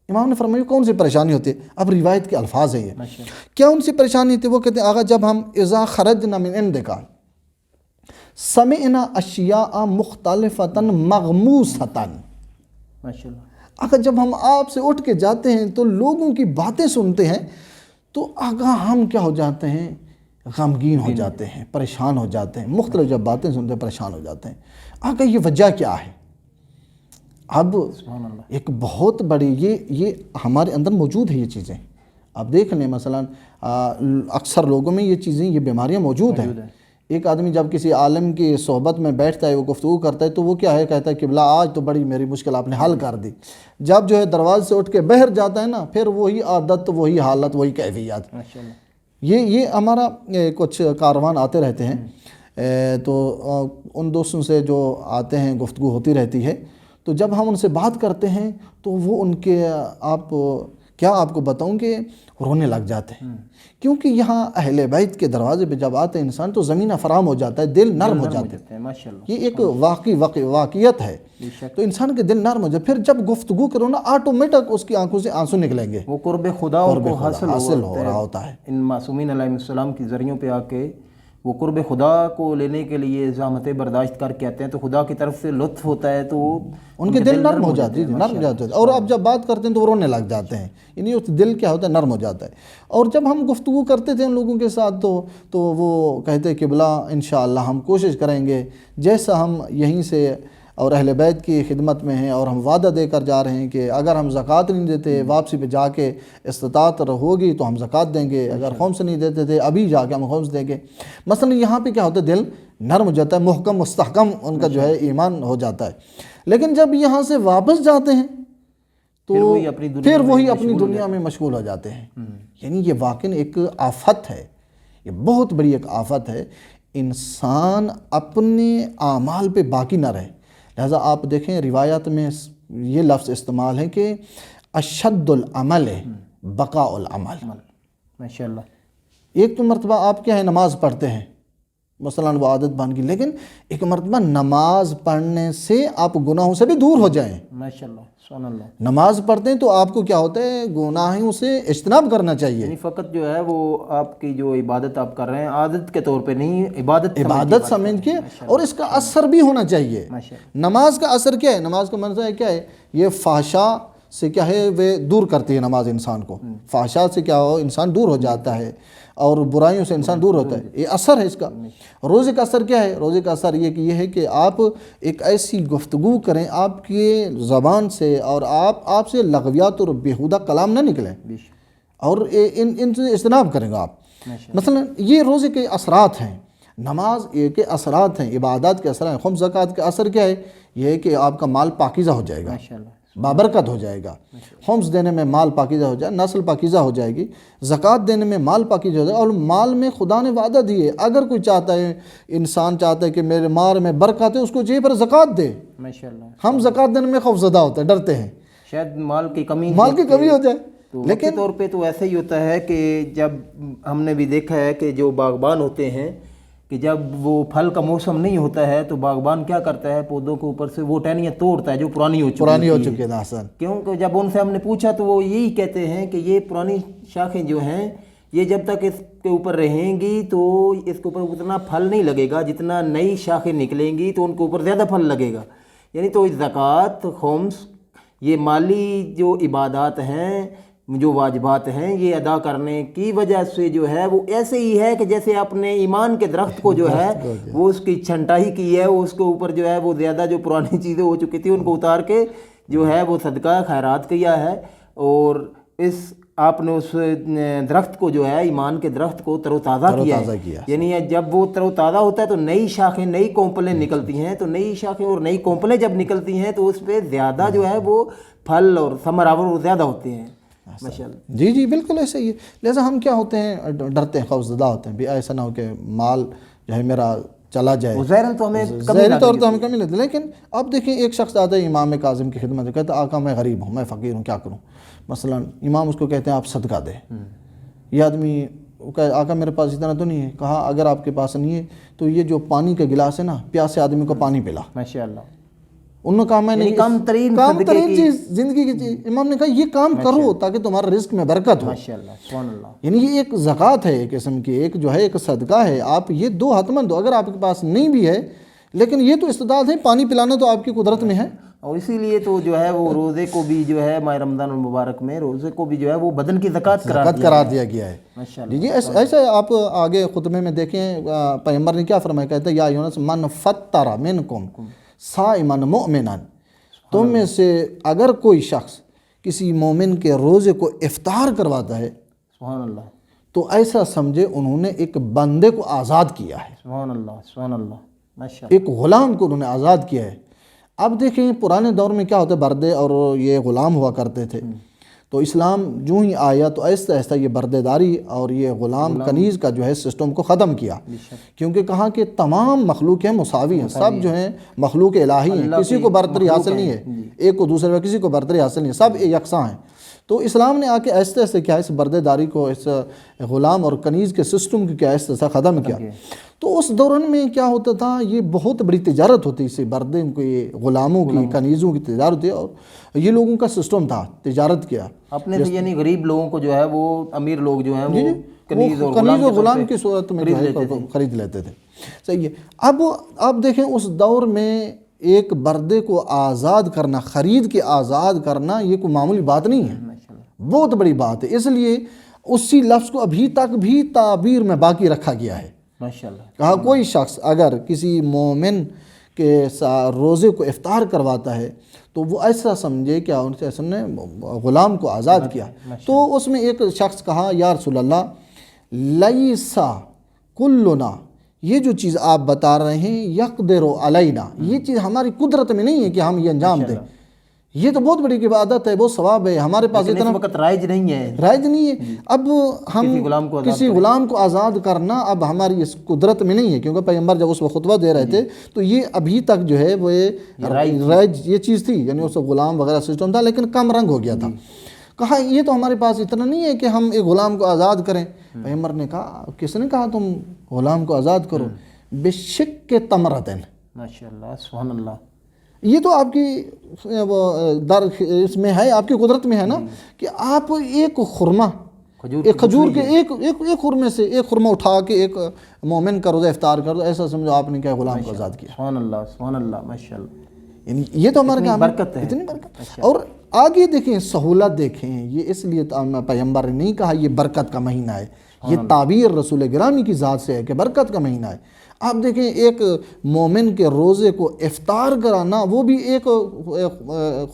امام نے فرمایا کون سی پریشانی ہوتی ہے؟ اب روایت کے الفاظ ہیں یہ، کیا ان سی پریشانی تھی؟ وہ کہتے ہیں آقا جب ہم اذا خرجنا من عندک سمعنا اشیاء مختلفۃ مغموسۃ، ماشاءاللہ آقا جب ہم آپ سے اٹھ کے جاتے ہیں تو لوگوں کی باتیں سنتے ہیں تو آقا ہم کیا ہو جاتے ہیں؟ غمگین ہو جاتے ہیں، پریشان ہو جاتے ہیں، مختلف جب باتیں سنتے ہیں پریشان ہو جاتے ہیں۔ آقا یہ وجہ کیا ہے؟ اب ایک بہت بڑی یہ ہمارے اندر موجود ہے، یہ چیزیں آپ دیکھ لیں، مثلا اکثر لوگوں میں یہ چیزیں، یہ بیماریاں موجود ہیں۔ ایک آدمی جب کسی عالم کی صحبت میں بیٹھتا ہے، وہ گفتگو کرتا ہے تو وہ کیا ہے؟ کہتا ہے قبلہ آج تو بڑی میری مشکل آپ نے حل کر دی۔ جب جو ہے دروازے سے اٹھ کے باہر جاتا ہے نا، پھر وہی عادت، وہی حالت، وہی کیفیت۔ یہ ہمارا کچھ کاروان آتے رہتے ہیں، تو ان دوستوں سے جو آتے ہیں گفتگو ہوتی رہتی ہے، تو جب ہم ان سے بات کرتے ہیں تو وہ ان کے آپ کو بتاؤں کہ رونے لگ جاتے ہیں، کیونکہ یہاں اہل بیت کے دروازے پہ جب آتے ہیں انسان تو زمینہ فراہم ہو جاتا ہے، دل نرم ہو جاتا ہے۔ یہ ایک واقعیت ہے، تو انسان کے دل نرم ہو جائے، پھر جب گفتگو کرو نا آٹومیٹک اس کی آنکھوں سے آنسو نکلیں گے، وہ قرب خدا کو حاصل ہو رہا ہوتا ہے۔ ان معصومین علیہ السلام کی ذریعوں پہ آ کے وہ قرب خدا کو لینے کے لیے زحمتیں برداشت کر کے آتے ہیں، تو خدا کی طرف سے لطف ہوتا ہے، تو ان کے دل نرم ہو جاتے ہیں، نرم جاتے ہیں، اور اب جب بات کرتے ہیں تو وہ رونے لگ جاتے ہیں، یعنی اس دل کیا ہوتا ہے؟ نرم ہو جاتا ہے۔ اور جب ہم گفتگو کرتے تھے ان لوگوں کے ساتھ تو وہ کہتے کہ بلا انشاءاللہ ہم کوشش کریں گے، جیسا ہم یہیں سے اور اہل بیت کی خدمت میں ہیں اور ہم وعدہ دے کر جا رہے ہیں کہ اگر ہم زکوٰۃ نہیں دیتے، واپسی پہ جا کے استطاعت ہوگی تو ہم زکوٰۃ دیں گے، اگر خمس نہیں دیتے تھے ابھی جا کے ہم خمس دیں گے۔ مثلا یہاں پہ کیا ہوتا ہے؟ دل نرم ہو جاتا ہے، محکم مستحکم ان کا جو ہے ایمان ہو جاتا ہے۔ لیکن جب یہاں سے واپس جاتے ہیں تو پھر وہی اپنی دنیا میں مشغول ہو جاتے ہیں۔ یعنی یہ واقعی ایک آفت ہے، یہ بہت بڑی ایک آفت ہے، انسان اپنے اعمال پہ باقی نہ رہے۔ لہٰذا آپ دیکھیں روایات میں یہ لفظ استعمال ہے کہ اشد العمل بقاء العمل۔ ماشاءاللہ۔ ایک تو مرتبہ آپ کیا ہے؟ نماز پڑھتے ہیں، مثلاً وہ عادت بن گئی، لیکن ایک مرتبہ نماز پڑھنے سے آپ گناہوں سے بھی دور ہو جائیں۔ ماشاءاللہ سبحان اللہ۔ نماز پڑھتے ہیں تو آپ کو کیا ہوتا ہے؟ گناہوں سے اجتناب کرنا چاہیے، یعنی فقط جو ہے وہ آپ کی جو عبادت آپ کر رہے ہیں عادت کے طور پہ نہیں، عبادت سمجھ کے، اور اس کا اثر بھی ہونا چاہیے۔ نماز کا اثر کیا ہے؟ نماز کا منظر کیا ہے؟ یہ فحشاء سے کیا ہے؟ وہ دور کرتی ہے نماز انسان کو، فحشاء سے کیا ہو؟ انسان دور ہو جاتا ہے، اور برائیوں سے انسان دور ہوتا ہے، یہ اثر ہے اس کا۔ روزے کا اثر کیا ہے؟ روزے کا اثر یہ ہے کہ آپ ایک ایسی گفتگو کریں آپ کی زبان سے، اور آپ سے لغویات اور بیہودہ کلام نہ نکلیں، اور ان سے اجتناب کریں گا آپ۔ مثلا یہ روزے کے اثرات ہیں، نماز کے اثرات ہیں، عبادات کے اثرات ہیں۔ خمس زکوٰۃ کا اثر کیا ہے؟ یہ ہے کہ آپ کا مال پاکیزہ ہو جائے گا، بابرکت ہو جائے گا، خمس دینے میں مال پاکیزہ ہو جائے، نسل پاکیزہ ہو جائے گی، زکوٰۃ دینے میں مال پاکیزہ ہو جائے، اور مال میں خدا نے وعدہ دیے اگر کوئی چاہتا ہے، انسان چاہتا ہے کہ میرے مال میں برکت ہے، اس کو چاہیے پر زکوٰۃ دے۔ ماشاءاللہ، ہم زکوٰۃ دینے میں خوف زدہ ہوتے ہیں، ڈرتے ہیں شاید مال کی کمی ہو جائے، لیکن طور پہ تو ایسا ہی ہوتا ہے کہ جب ہم نے بھی دیکھا ہے کہ جو باغبان ہوتے ہیں کہ جب وہ پھل کا موسم نہیں ہوتا ہے تو باغبان کیا کرتا ہے، پودوں کے اوپر سے وہ ٹہنیاں توڑتا ہے جو پرانی ہو چکی ہے حسن۔ کیونکہ جب ان سے ہم نے پوچھا تو وہ یہی کہتے ہیں کہ یہ پرانی شاخیں جو ہیں یہ جب تک اس کے اوپر رہیں گی تو اس کے اوپر اتنا پھل نہیں لگے گا، جتنا نئی شاخیں نکلیں گی تو ان کے اوپر زیادہ پھل لگے گا۔ یعنی تو زکوٰۃ، خمس، یہ مالی جو عبادات ہیں، جو واجبات ہیں، یہ ادا کرنے کی وجہ سے جو ہے وہ ایسے ہی ہے کہ جیسے آپ نے ایمان کے درخت کو جو ہے وہ اس کی چھنٹائی کی ہے، اس کے اوپر جو ہے وہ زیادہ جو پرانی چیزیں ہو چکی تھی ان کو اتار کے جو ہے وہ صدقہ خیرات کیا ہے، اور آپ نے اس درخت کو جو ہے ایمان کے درخت کو تر و تازہ کیا ہے۔ یعنی جب وہ تر و تازہ ہوتا ہے تو نئی شاخیں، نئی کونپلیں نکلتی ہیں، تو نئی شاخیں اور نئی کونپلیں جب نکلتی ہیں تو اس پہ زیادہ جو ہے وہ پھل اور ثمر آور زیادہ ہوتے ہیں۔ ماشاءاللہ، جی بالکل ایسے ہی ہے۔ لہٰذا ہم کیا ہوتے ہیں، ڈرتے ہیں، خوف زدہ ہوتے ہیں بھی ایسا نہ ہو کہ مال جو ہے میرا چلا جائے، ظاہری طور تو ہمیں کمی لیتے۔ لیکن اب دیکھیں ایک شخص آتا ہے امام کاظم کی خدمت، کہتا ہے آقا میں غریب ہوں، میں فقیر ہوں، کیا کروں؟ مثلا امام اس کو کہتے ہیں آپ صدقہ دے۔ یہ آدمی آقا میرے پاس اتنا تو نہیں ہے، کہا اگر آپ کے پاس نہیں ہے تو یہ جو پانی کا گلاس ہے نا، پیاسے آدمی کو پانی پلا۔ ماشاءاللہ، انہوں نے کہا میں نے کم ترین چیز زندگی کی چیز، امام نے کہا یہ کام کرو تاکہ تمہارا رزق میں برکت ہو۔ ماشاءاللہ، سبحان اللہ۔ یعنی یہ ایک زکوٰۃ ہے، ایک قسم کی، ایک جو ہے ایک صدقہ ہے، آپ یہ دو حتمن دو، اگر آپ کے پاس نہیں بھی ہے لیکن یہ تو استطاعت ہے، پانی پلانا تو آپ کی قدرت میں ہے۔ اور اسی لیے تو جو ہے وہ روزے کو بھی جو ہے ماہ رمضان المبارک میں روزے کو بھی جو ہے وہ بدن کی زکوٰۃ قرار دیا گیا ہے۔ ماشاءاللہ، جی ایسا آپ آگے خطبے میں دیکھیں پیغمبر نے کیا فرمایا، کہتے ہیں یا ایھا الناس من فطر منکم صائما مؤمنا، تم میں سے اگر کوئی شخص کسی مومن کے روزے کو افطار کرواتا ہے، سبحان اللہ، تو ایسا سمجھے انہوں نے ایک بندے کو آزاد کیا ہے، سبحان اللہ، سبحان اللہ، ماشاءاللہ، ایک غلام کو انہوں نے آزاد کیا ہے۔ اب دیکھیں پرانے دور میں کیا ہوتا ہے، بردے اور یہ غلام ہوا کرتے تھے، تو اسلام جو ہی آیا تو آہستہ آہستہ یہ بردے داری اور یہ غلام کنیز کا جو ہے سسٹم کو ختم کیا، کیونکہ کہا کہ تمام مخلوق ہیں مساوی ہیں، سب جو ہیں مخلوق الہی ہیں، کسی کو برتری حاصل نہیں ہے، ایک کو دوسرے پر کسی کو برتری حاصل نہیں ہے، سب یکساں ہیں۔ تو اسلام نے آ کے آہستہ آہستہ کیا اس بردے داری کو، اس غلام اور کنیز کے سسٹم کو کیا آہستہ آہستہ ختم کیا۔ تو اس دوران میں کیا ہوتا تھا، یہ بہت بڑی تجارت ہوتی، اسے بردے کو، یہ غلاموں کی، کنیزوں کی تجارت ہوتی، اور یہ لوگوں کا سسٹم تھا تجارت کیا اپنے سے، یعنی غریب لوگوں کو جو ہے وہ امیر لوگ جو ہیں وہ کنیز اور غلام کی صورت میں خرید لیتے تھے۔ صحیح ہے۔ اب دیکھیں اس دور میں ایک بردے کو آزاد کرنا، خرید کے آزاد کرنا، یہ کوئی معمولی بات نہیں ہے، بہت بڑی بات ہے۔ اس لیے اسی لفظ کو ابھی تک بھی تعبیر میں باقی رکھا گیا ہے۔ ماشاءاللہ، کہا کوئی شخص اگر کسی مومن کے روزے کو افطار کرواتا ہے تو وہ ایسا سمجھے کہ ان سے نے غلام کو آزاد کیا۔ تو اس میں ایک شخص کہا یا رسول اللہ لیسا کلنا، یہ جو چیز آپ بتا رہے ہیں یقدر علینا، یہ چیز ہماری قدرت میں نہیں ہے کہ ہم یہ انجام دیں، یہ تو بہت بڑی عبادت ہے، بہت ثواب ہے، ہمارے پاس اتنا وقت رائج نہیں ہے۔ اب ہم کسی غلام کو آزاد کرنا اب ہماری اس قدرت میں نہیں ہے، کیونکہ پیغمبر جب اس وقت خطبہ دے رہے تھے تو یہ ابھی تک جو ہے وہ رائج یہ چیز تھی، یعنی اس غلام وغیرہ سسٹم تھا لیکن کم رنگ ہو گیا تھا۔ کہا یہ تو ہمارے پاس اتنا نہیں ہے کہ ہم ایک غلام کو آزاد کریں۔ پیغمبر نے کہا کس نے کہا تم غلام کو آزاد کرو؟ بشق تمرتن، ماشاءاللہ، سبحان اللہ، یہ تو آپ کی اس میں ہے، آپ کی قدرت میں ہے نا، کہ آپ ایک خرما، ایک کھجور کے ایک خرمے سے ایک خرما اٹھا کے ایک مومن کا روزہ افطار کر دو، ایسا سمجھو آپ نے کیا غلام کو آزاد کیا۔ سبحان اللہ، سبحان اللہ، ماشاءاللہ، یعنی یہ تو ہمارے کام برکت ہے، اتنی برکت۔ اور آگے دیکھیں سہولت دیکھیں، یہ اس لیے پیغمبر نے نہیں کہا یہ برکت کا مہینہ ہے، یہ تعبیر رسول گرامی کی ذات سے ہے کہ برکت کا مہینہ ہے۔ آپ دیکھیں ایک مومن کے روزے کو افطار کرانا، وہ بھی ایک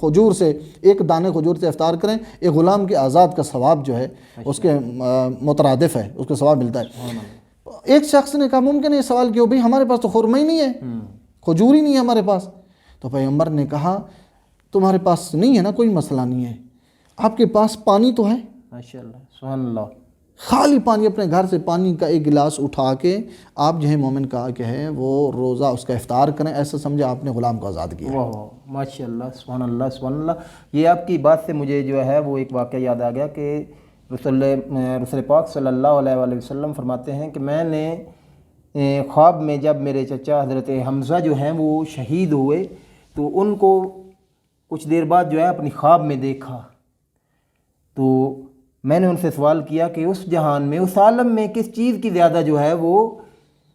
کھجور سے، ایک دانے کھجور سے افطار کریں، ایک غلام کے آزاد کا ثواب جو ہے اس کے مترادف ہے، اس کو ثواب ملتا ہے۔ ایک شخص نے کہا ممکن ہے سوال کیا، بھئی ہمارے پاس تو خرما ہی نہیں ہے، کھجور ہی نہیں ہے ہمارے پاس۔ تو پیغمبر نے کہا تمہارے پاس نہیں ہے نا، کوئی مسئلہ نہیں ہے، آپ کے پاس پانی تو ہے، ماشاء اللہ سبحان اللہ، خالی پانی، اپنے گھر سے پانی کا ایک گلاس اٹھا کے آپ جو ہے مومن کا کہ ہے وہ روزہ اس کا افطار کریں، ایسا سمجھے آپ نے غلام کو آزاد کیا۔ واہ واہ ماشاء اللہ سبحان اللہ سبحان اللہ۔ یہ آپ کی بات سے مجھے جو ہے وہ ایک واقعہ یاد آ گیا کہ رسول پاک صلی اللہ علیہ وآلہ وسلم فرماتے ہیں کہ میں نے خواب میں جب میرے چچا حضرت حمزہ جو ہیں وہ شہید ہوئے تو ان کو کچھ دیر بعد جو ہے اپنی خواب میں دیکھا، تو میں نے ان سے سوال کیا کہ اس جہان میں، اس عالم میں کس چیز کی زیادہ جو ہے وہ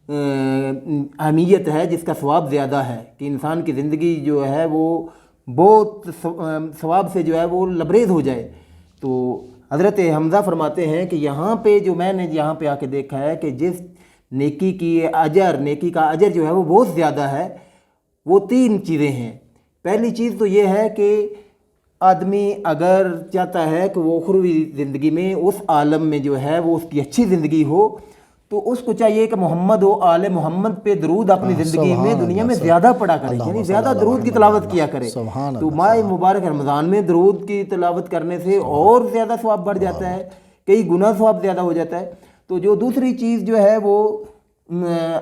اہمیت ہے، جس کا ثواب زیادہ ہے، کہ انسان کی زندگی جو ہے وہ بہت ثواب سے جو ہے وہ لبریز ہو جائے؟ تو حضرت حمزہ فرماتے ہیں کہ یہاں پہ جو میں نے یہاں پہ آ کے دیکھا ہے کہ جس نیکی کا اجر جو ہے وہ بہت زیادہ ہے، وہ 3 چیزیں ہیں۔ پہلی چیز تو یہ ہے کہ آدمی اگر چاہتا ہے کہ وہ اخروی زندگی میں اس عالم میں جو ہے وہ اس کی اچھی زندگی ہو، تو اس کو چاہیے کہ محمد و آل محمد پہ درود اپنی زندگی میں دنیا میں زیادہ پڑھا کرے، یعنی زیادہ درود کی تلاوت کیا کرے۔ تو ماہ مبارک رمضان میں درود کی تلاوت کرنے سے اور زیادہ ثواب بڑھ جاتا ہے، کئی گنا ثواب زیادہ ہو جاتا ہے۔ تو جو دوسری چیز جو ہے وہ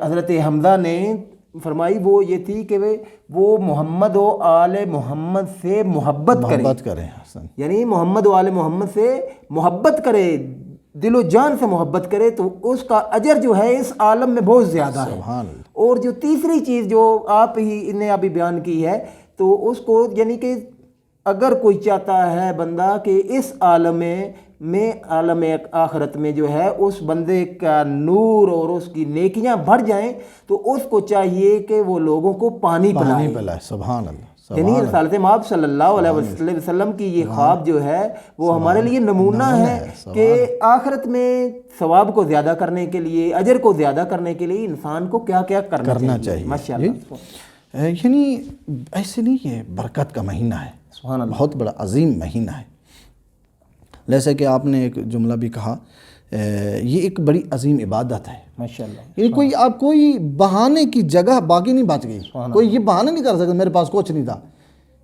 حضرت حمزہ نے فرمائی وہ یہ تھی کہ وہ محمد و آل محمد سے محبت کرے، یعنی محمد و آل محمد سے محبت کرے، دل و جان سے محبت کرے، تو اس کا اجر جو ہے اس عالم میں بہت زیادہ ہے۔ اور جو تیسری چیز جو آپ ہی نے ابھی بیان کی ہے، تو اس کو یعنی کہ اگر کوئی چاہتا ہے بندہ کہ اس عالم میں عالم آخرت میں جو ہے اس بندے کا نور اور اس کی نیکیاں بڑھ جائیں، تو اس کو چاہیے کہ وہ لوگوں کو پانی پلائے۔ سبحان اللہ، یعنی رسالت مآب صلی اللہ علیہ وسلم کی یہ خواب جو ہے وہ ہمارے لیے نمونہ ہے کہ آخرت میں ثواب کو زیادہ کرنے کے لیے، اجر کو زیادہ کرنے کے لیے انسان کو کیا کیا کرنا چاہیے۔ ماشاءاللہ، یعنی ایسے نہیں ہے، برکت کا مہینہ ہے، سبحان اللہ، بہت بڑا عظیم مہینہ ہے۔ جیسے کہ آپ نے ایک جملہ بھی کہا، یہ ایک بڑی عظیم عبادت ہے ماشاءاللہ، یعنی کوئی بہانے کی جگہ باقی نہیں بچ گئی، کوئی یہ بہانہ نہیں کر سکتا میرے پاس کچھ نہیں تھا،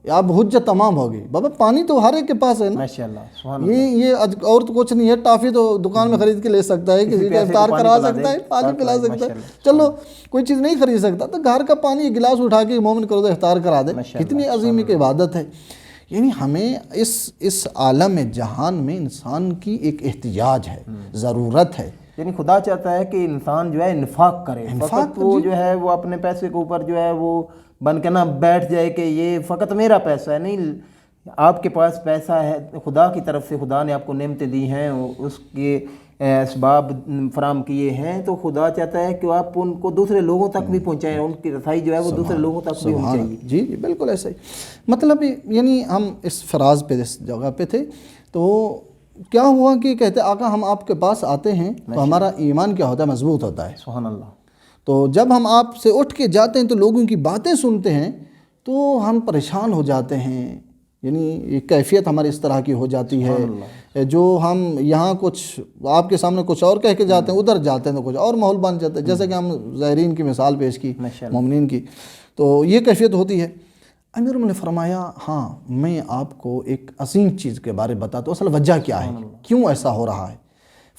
اب حجت تمام ہوگی۔ بابا پانی تو ہر ایک کے پاس ہے نا، ماشاءاللہ سبحان اللہ، یہ اور تو کچھ نہیں ہے، ٹافی تو دکان میں خرید کے لے سکتا ہے، کسی کا افطار کرا سکتا ہے، پانی پلا سکتا ہے، چلو کوئی چیز نہیں خرید سکتا تو گھر کا پانی ایک گلاس اٹھا کے مومن کرو تو افطار کرا دے، کتنی عظیم ایک عبادت ہے۔ یعنی ہمیں اس عالم جہان میں انسان کی ایک احتیاج ہے، ضرورت ہے۔ یعنی خدا چاہتا ہے کہ انسان جو ہے انفاق کرے، فقط وہ جو ہے وہ اپنے پیسے کے اوپر جو ہے وہ بن کے نہ بیٹھ جائے کہ یہ فقط میرا پیسہ ہے۔ نہیں، آپ کے پاس پیسہ ہے، خدا کی طرف سے خدا نے آپ کو نعمتیں دی ہیں، اس کے اسباب فراہم کیے ہیں، تو خدا چاہتا ہے کہ آپ ان کو دوسرے لوگوں تک بھی پہنچائیں، ان کی رسائی جو ہے وہ دوسرے لوگوں تک بھی ہونی چاہیے۔ جی جی بالکل ایسا ہی، مطلب یعنی ہم اس فراز پہ اس جگہ پہ تھے، تو کیا ہوا کہ کہتے آقا ہم آپ کے پاس آتے ہیں تو ہمارا ایمان کیا ہوتا ہے، مضبوط ہوتا ہے۔ سبحان اللہ، تو جب ہم آپ سے اٹھ کے جاتے ہیں تو لوگوں کی باتیں سنتے ہیں تو ہم پریشان ہو جاتے ہیں، یعنی ایک کیفیت ہماری اس طرح کی ہو جاتی ہے، جو ہم یہاں کچھ آپ کے سامنے کچھ اور کہہ کے جاتے ہیں، ادھر جاتے ہیں تو کچھ اور ماحول بن جاتا ہے، جیسے کہ ہم زائرین کی مثال پیش کی، مومنین کی، تو یہ کیفیت ہوتی ہے۔ امیر نے فرمایا ہاں میں آپ کو ایتا عظیم چیز کے بارے بتاتا ہوں، اصل وجہ کیا ہے، کیوں ایسا ہو رہا ہے۔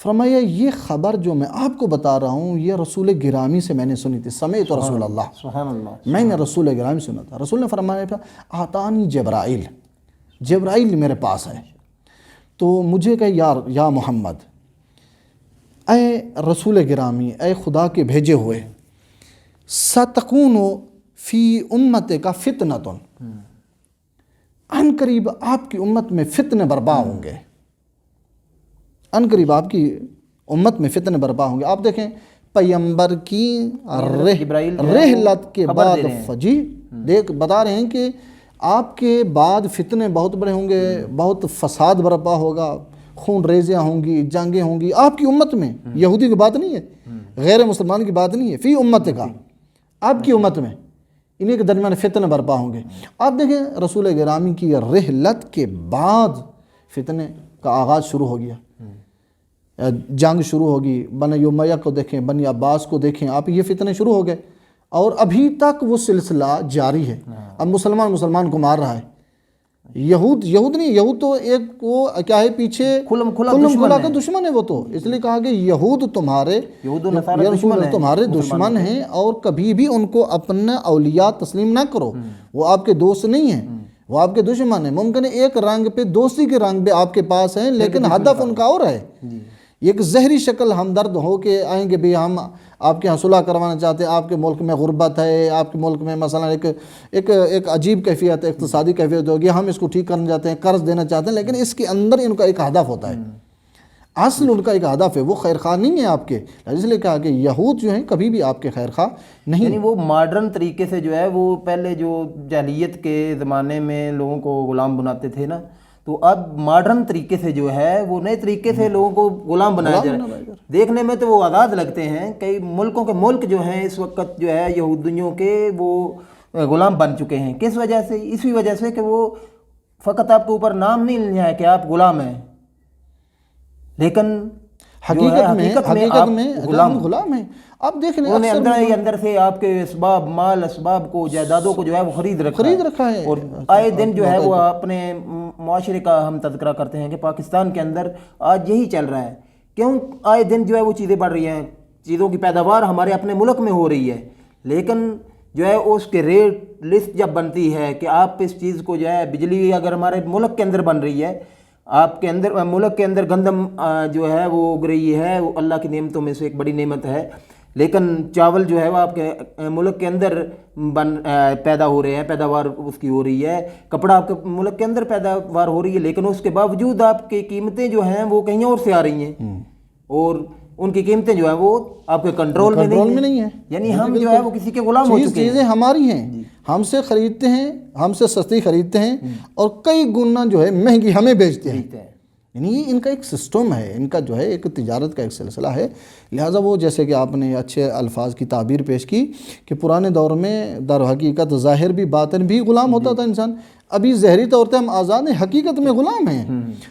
فرمایا یہ خبر جو میں آپ کو بتا رہا ہوں یہ رسول گرامی سے میں نے سنی تھی، سمعت رسول اللہ، سبحان اللہ، میں نے رسول گرامی سنا تھا۔ رسول نے فرمایا تھا آتانی جبرائیل میرے پاس ہے، تو مجھے کہ یا محمد، اے رسول گرامی، اے خدا کے بھیجے ہوئے، ستکون فی امت کا فتنۃ، ان قریب آپ کی امت میں فتنے برپا ہوں گے، ان قریب آپ کی امت میں فتنے برپا ہوں گے۔ آپ دیکھیں پیغمبر کی رحلت کے بعد فجی بتا رہے ہیں کہ آپ کے بعد فتنے بہت بڑے ہوں گے، بہت فساد برپا ہوگا، خون ریزیاں ہوں گی، جنگیں ہوں گی آپ کی امت میں، یہودی کی بات نہیں ہے، غیر مسلمان کی بات نہیں ہے، فی امت کا، آپ کی امت میں انہیں کے درمیان فتنے برپا ہوں گے۔ آپ دیکھیں رسول گرامی کی رحلت کے بعد فتنے کا آغاز شروع ہو گیا، جنگ شروع ہوگی، بنی امیہ کو دیکھیں، بنی عباس کو دیکھیں، آپ یہ فتنے شروع ہو گئے اور ابھی تک وہ سلسلہ جاری ہے۔ اب مسلمان کو مار رہا ہے، یہود نہیں، یہود تو ایک وہ کیا ہے پیچھے کھلم کھلا کے دشمن ہے وہ تو، اس لیے کہا کہ یہود تمہارے تمہارے دشمن ہیں، اور کبھی بھی ان کو اپنا اولیاء تسلیم نہ کرو، وہ آپ کے دوست نہیں ہیں، وہ آپ کے دشمن ہیں۔ ممکن ہے ایک رنگ پہ دوستی کے رنگ پہ آپ کے پاس ہیں، لیکن ہدف ان کا اور ہے۔ ایک زہری شکل ہمدرد ہو کے آئیں گے، بھی ہم آپ کے یہاں صلح کروانا چاہتے ہیں، آپ کے ملک میں غربت ہے، آپ کے ملک میں مثلا ایک عجیب کیفیت ہے، اقتصادی کیفیت ہوگی، ہم اس کو ٹھیک کرنا چاہتے ہیں، قرض دینا چاہتے ہیں، لیکن اس کے اندر ان کا ایک ہدف ہوتا ہے، اصل ان کا ایک ہدف ہے، وہ خیر خواہ نہیں ہے آپ کے۔ اس لیے کہا کہ یہود جو ہیں کبھی بھی آپ کے خیر خواہ نہیں۔ یعنی وہ ماڈرن طریقے سے جو ہے، وہ پہلے جو جاہلیت کے زمانے میں لوگوں کو غلام بناتے تھے نا، تو اب ماڈرن طریقے سے جو ہے وہ نئے طریقے سے لوگوں کو غلام بنایا جا رہا ہے۔ دیکھنے میں تو وہ آزاد لگتے ہیں، کئی ملکوں کے ملک جو ہیں اس وقت جو ہے یہودیوں کے وہ غلام بن چکے ہیں۔ کس وجہ سے؟ اسی وجہ سے کہ وہ فقط آپ کے اوپر نام نہیں لیا ہے کہ آپ غلام ہیں، لیکن حقیقت میں غلام ہیں۔ اب دیکھ لیں اندر سے آپ کے اسباب، مال اسباب کو، جائیدادوں کو جو ہے وہ خرید رکھا ہے، اور آئے دن جو ہے وہ اپنے معاشرے کا ہم تذکرہ کرتے ہیں کہ پاکستان کے اندر آج یہی چل رہا ہے۔ کیوں آئے دن جو ہے وہ چیزیں بڑھ رہی ہیں، چیزوں کی پیداوار ہمارے اپنے ملک میں ہو رہی ہے، لیکن جو ہے اس کے ریٹ لسٹ جب بنتی ہے کہ آپ اس چیز کو جو ہے، بجلی اگر ہمارے ملک کے اندر بن رہی ہے، آپ کے اندر ملک کے اندر گندم جو ہے وہ اگ رہی ہے، وہ اللہ کی نعمتوں میں سے ایک بڑی نعمت ہے، لیکن چاول جو ہے وہ آپ کے ملک کے اندر پیدا ہو رہے ہیں، پیداوار اس کی ہو رہی ہے، کپڑا آپ کے ملک کے اندر پیداوار ہو رہی ہے، لیکن اس کے باوجود آپ کی قیمتیں جو ہیں وہ کہیں اور سے آ رہی ہیں، اور ان کی قیمتیں جو ہیں وہ آپ کے کنٹرول میں نہیں ہیں۔ یعنی ہم جو ہے وہ کسی کے غلام ہو چکے ہیں۔ چیزیں ہماری ہیں، ہم سے خریدتے ہیں، ہم سے سستی خریدتے ہیں، اور کئی گنا جو ہے مہنگی ہمیں بیچتے ہیں۔ یعنی یہ ان کا ایک سسٹم ہے، ان کا جو ہے ایک تجارت کا ایک سلسلہ ہے۔ لہٰذا وہ جیسے کہ آپ نے اچھے الفاظ کی تعبیر پیش کی کہ پرانے دور میں در حقیقت ظاہر بھی باطن بھی غلام ہوتا تھا انسان، ابھی ظاہری طور پہ ہم آزاد ہیں، حقیقت میں غلام ہیں۔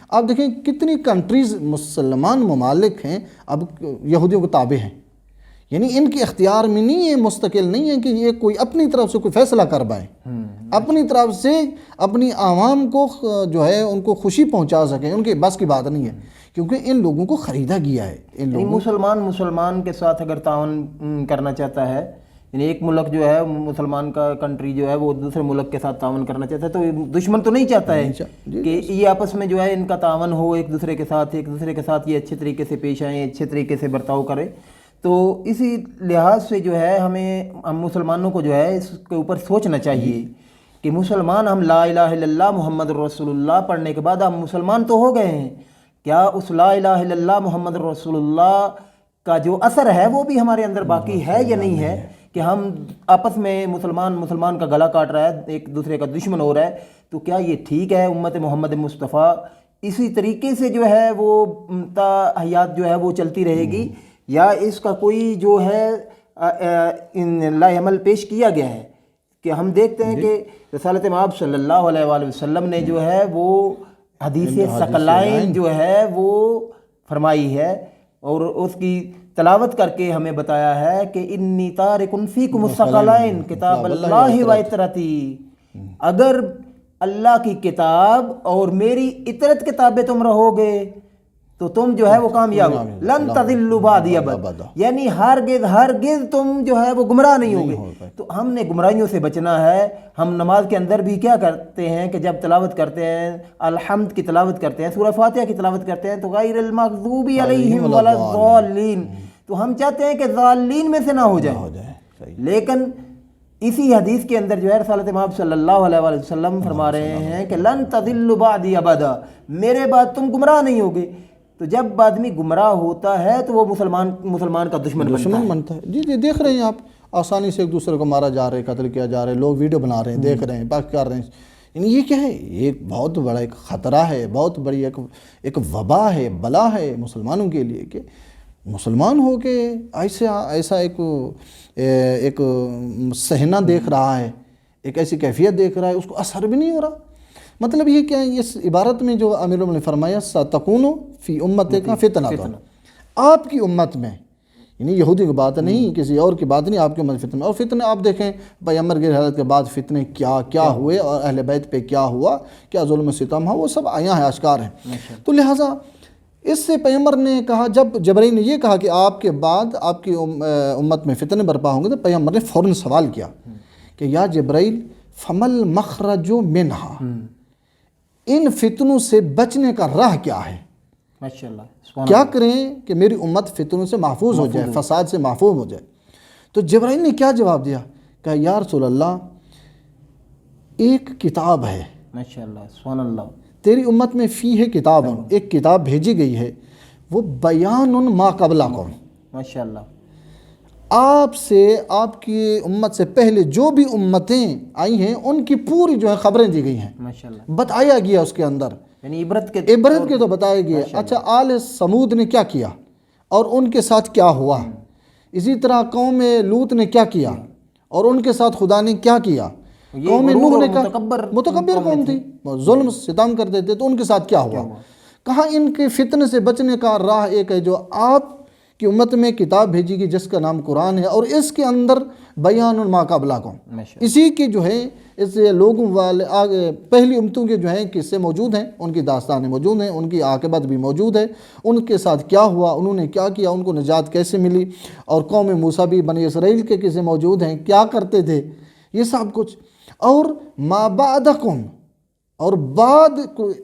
آپ دیکھیں کتنی کنٹریز مسلمان ممالک ہیں اب یہودیوں کو تابع ہیں، یعنی ان کے اختیار میں نہیں ہے، مستقل نہیں ہے کہ یہ کوئی اپنی طرف سے کوئی فیصلہ کر پائیں، اپنی طرف سے اپنی عوام کو جو ہے ان کو خوشی پہنچا سکیں، ان کے بس کی بات نہیں ہے، کیونکہ ان لوگوں کو خریدا گیا ہے۔ مسلمان کے ساتھ اگر تعاون کرنا چاہتا ہے، یعنی ایک ملک جو ہے مسلمان کا کنٹری جو ہے وہ دوسرے ملک کے ساتھ تعاون کرنا چاہتا ہے، تو دشمن تو نہیں چاہتا ہے کہ یہ آپس میں جو ہے ان کا تعاون ہو، ایک دوسرے کے ساتھ یہ اچھے طریقے سے پیش آئیں، اچھے طریقے سے برتاؤ کرے۔ تو اسی لحاظ سے جو ہے ہم مسلمانوں کو جو ہے اس کے اوپر سوچنا چاہیے کہ مسلمان ہم لا الہ الا اللہ محمد رسول اللہ پڑھنے کے بعد ہم مسلمان تو ہو گئے ہیں، کیا اس لا الہ الا اللہ محمد رسول اللہ کا جو اثر ہے وہ بھی ہمارے اندر باقی ہے یا نہیں ہے، کہ ہم آپس میں مسلمان کا گلا کاٹ رہا ہے، ایک دوسرے کا دشمن ہو رہا ہے، تو کیا یہ ٹھیک ہے؟ امت محمد مصطفیٰ اسی طریقے سے جو ہے وہ تا حیات جو ہے وہ چلتی رہے گی، یا اس کا کوئی جو ہے لا عمل پیش کیا گیا ہے؟ کہ ہم دیکھتے ہیں کہ رسالت مآب صلی اللہ علیہ وآلہ وسلم نے جو ہے وہ حدیث ثقلین جو ہے وہ فرمائی ہے، اور اس کی تلاوت کر کے ہمیں بتایا ہے کہ انی تارک فیکم الثقلین کتاب اللہ و اطرتی، اگر اللہ کی کتاب اور میری اطرت کے تابع تم رہو گے تو تم جو ہے وہ کامیاب لن تضلوا بعدی ابدا، یعنی ہرگز تم جو ہے وہ گمراہ نہیں ہوگے۔ تو ہم نے گمراہیوں سے بچنا ہے۔ ہم نماز کے اندر بھی کیا کرتے ہیں کہ جب تلاوت کرتے ہیں، الحمد کی تلاوت کرتے ہیں، سورہ فاتحہ کی تلاوت کرتے ہیں، تو غیر المغضوب علیہم ولا الضالین، تو ہم چاہتے ہیں کہ ضالین میں سے نہ ہو جائے، لیکن اسی حدیث کے اندر جو ہے رسالت مآب صلی اللہ علیہ وآلہ وسلم فرما رہے ہیں کہ لن تضلوا بعدی ابدا، میرے بعد تم گمراہ نہیں ہوگے۔ تو جب آدمی گمراہ ہوتا ہے تو وہ مسلمان کا دشمن بنتا ہے۔ جی دیکھ رہے ہیں آپ، آسانی سے ایک دوسرے کو مارا جا رہا ہے، قتل کیا جا رہا ہے، لوگ ویڈیو بنا رہے ہیں، دیکھ رہے ہیں، پاک کر رہے ہیں۔ یعنی یہ کیا ہے؟ ایک بہت بڑا ایک خطرہ ہے، بہت بڑی ایک وبا ہے، بلا ہے مسلمانوں کے لیے، کہ مسلمان ہو کے ایسا ایک صحنہ دیکھ رہا ہے، ایک ایسی کیفیت دیکھ رہا ہے، اس کو اثر بھی نہیں ہو رہا۔ مطلب یہ کیا ہے؟ اس عبارت میں جو امیر نے فرمایا سَتَكُونُ فِي أُمَّتِكَ فِتْنَةٌ، آپ کی امت میں، یعنی یہودی کی بات نہیں، کسی اور کی بات نہیں، آپ کے فتنے. اور فتنے آپ دیکھیں پیغمبر کی رحلت کے بعد فتنے کیا ہوئے اور اہل بیت پہ کیا ہوا، کیا ظلم و ستم ہوا، وہ سب آیا ہیں، آشکار ہیں. تو لہٰذا اس سے پیغمبر نے کہا، جب جبرائیل نے یہ کہا کہ آپ کے بعد آپ کی امت میں فتنے برپا ہوں گے، تو پیغمبر نے فوراً سوال کیا کہ یا جبرائیل فمل مخرج منہا، ان فتنوں سے بچنے کا راہ کیا ہے؟ ماشاءاللہ، کیا کریں کہ میری امت فتنوں سے محفوظ ہو جائے، فساد سے محفوظ ہو جائے؟ تو جبرائیل نے کیا جواب دیا؟ کہا یا رسول اللہ، ایک کتاب ہے، ماشاءاللہ، سبحان اللہ، تیری امت میں فی ہے کتاب، ایک کتاب بھیجی گئی ہے، وہ بیان ما قبلکم، ماشاءاللہ، آپ سے، آپ کی امت سے پہلے جو بھی امتیں آئی ہیں ان کی پوری جو ہے خبریں دی گئی ہیں، ماشاءاللہ، بتایا گیا اس کے اندر، یعنی عبرت کے تو بتایا گیا. اچھا، آل سمود نے کیا کیا اور ان کے ساتھ کیا ہوا، اسی طرح قوم لوط نے کیا کیا اور ان کے ساتھ خدا نے کیا کیا. قوم نوح نے کہا متکبر قوم تھی، ظلم ستم کرتے تھے، تو ان کے ساتھ کیا ہوا. کہاں ان کے فتنے سے بچنے کا راہ ایک ہے، جو آپ کی امت میں کتاب بھیجی گئی جس کا نام قرآن ہے، اور اس کے اندر بیان ما قبلکم، اسی کی جو ہے اس لوگوں والے آگے پہلی امتوں کے جو ہیں قصے موجود ہیں، ان کی داستانیں موجود ہیں، ان کی عاقبت بھی موجود ہے، ان کے ساتھ کیا ہوا، انہوں نے کیا کیا، ان کو نجات کیسے ملی. اور قوم موسیٰ بھی بنی اسرائیل کے قصے موجود ہیں، کیا کرتے تھے، یہ سب کچھ. اور ما بعدکم، اور بعد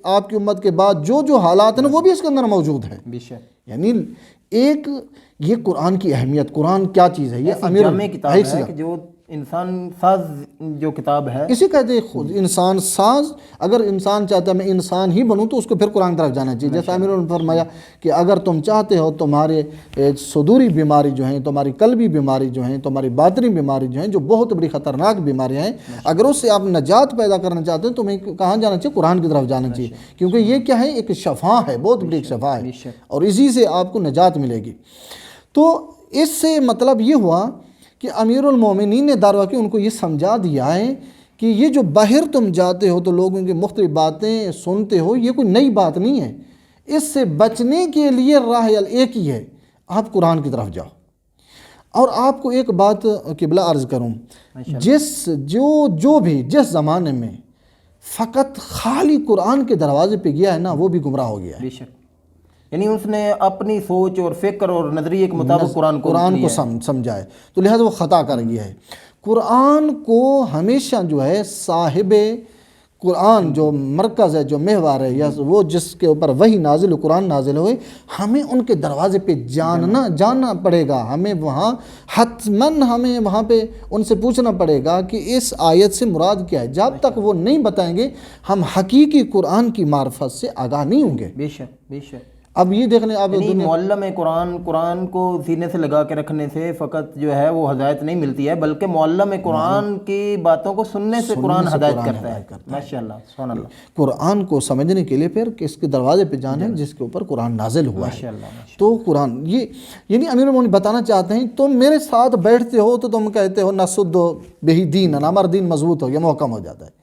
آپ کی امت کے بعد جو حالات ہیں وہ بھی اس کے اندر موجود ہیں. یعنی ایک یہ قرآن کی اہمیت، قرآن کیا چیز ہے، یہ جامع کتاب ہے کہ جو انسان ساز جو کتاب ہے، اسی کہتے ہیں خود انسان ساز. اگر انسان چاہتا ہے میں انسان ہی بنوں تو اس کو پھر قرآن کی طرف جانا چاہیے. جیسا امیر نے فرمایا کہ اگر تم چاہتے ہو تمہارے صدوری بیماری جو ہیں، تمہاری قلبی بیماری جو ہیں، تمہاری باطنی بیماری جو ہیں، جو بہت بڑی خطرناک بیماریاں ہیں، اگر اس سے آپ نجات پیدا کرنا چاہتے ہیں تو تمہیں کہاں جانا چاہیے؟ قرآن کی طرف جانا چاہیے، کیونکہ یہ کیا ہے، ایک شفا ہے، بہت بڑی ایک شفا ہے، اور اسی سے آپ کو نجات ملے گی. تو اس سے مطلب یہ ہوا کہ امیر المومنین نے دعویٰ کہ ان کو یہ سمجھا دیا ہے کہ یہ جو باہر تم جاتے ہو تو لوگوں کی مختلف باتیں سنتے ہو، یہ کوئی نئی بات نہیں ہے. اس سے بچنے کے لیے راہ ایک ہی ہے، آپ قرآن کی طرف جاؤ. اور آپ کو ایک بات قبلہ عرض کروں، جو بھی جس زمانے میں فقط خالی قرآن کے دروازے پہ گیا ہے نا، وہ بھی گمراہ ہو گیا ہے. بے شک، یعنی اس نے اپنی سوچ اور فکر اور نظریے کے مطابق قرآن کو سمجھا ہے، تو لہذا وہ خطا کر گیا ہے. قرآن کو ہمیشہ جو ہے صاحب قرآن جو مرکز ہے، جو محور ہے، یا وہ جس کے اوپر وحی نازل قرآن نازل ہوئے، ہمیں ان کے دروازے پہ جانا پڑے گا. ہمیں وہاں حتماً ہمیں وہاں پہ ان سے پوچھنا پڑے گا کہ اس آیت سے مراد کیا ہے. جب تک وہ نہیں بتائیں گے ہم حقیقی قرآن کی معرفت سے آگاہ نہیں ہوں گے. بے شک، بے شک. اب یہ دیکھ لیں، اب معلم قرآن کو سینے سے لگا کے رکھنے سے فقط جو ہے وہ ہدایت نہیں ملتی ہے، بلکہ معلم قرآن کی باتوں کو سننے سے قرآن ہدایت کرتا ہے. ماشاءاللہ، سبحان اللہ. قرآن کو سمجھنے کے لیے پھر کس کے دروازے پہ جانا ہے؟ جس کے اوپر قرآن نازل ہوا ہے. تو قرآن یہ یعنی امیر المومنین بتانا چاہتے ہیں، تم میرے ساتھ بیٹھتے ہو تو تم کہتے ہو نسد بہی دین، ہمارا دین مضبوط ہو گیا، محکم ہو جاتا ہے.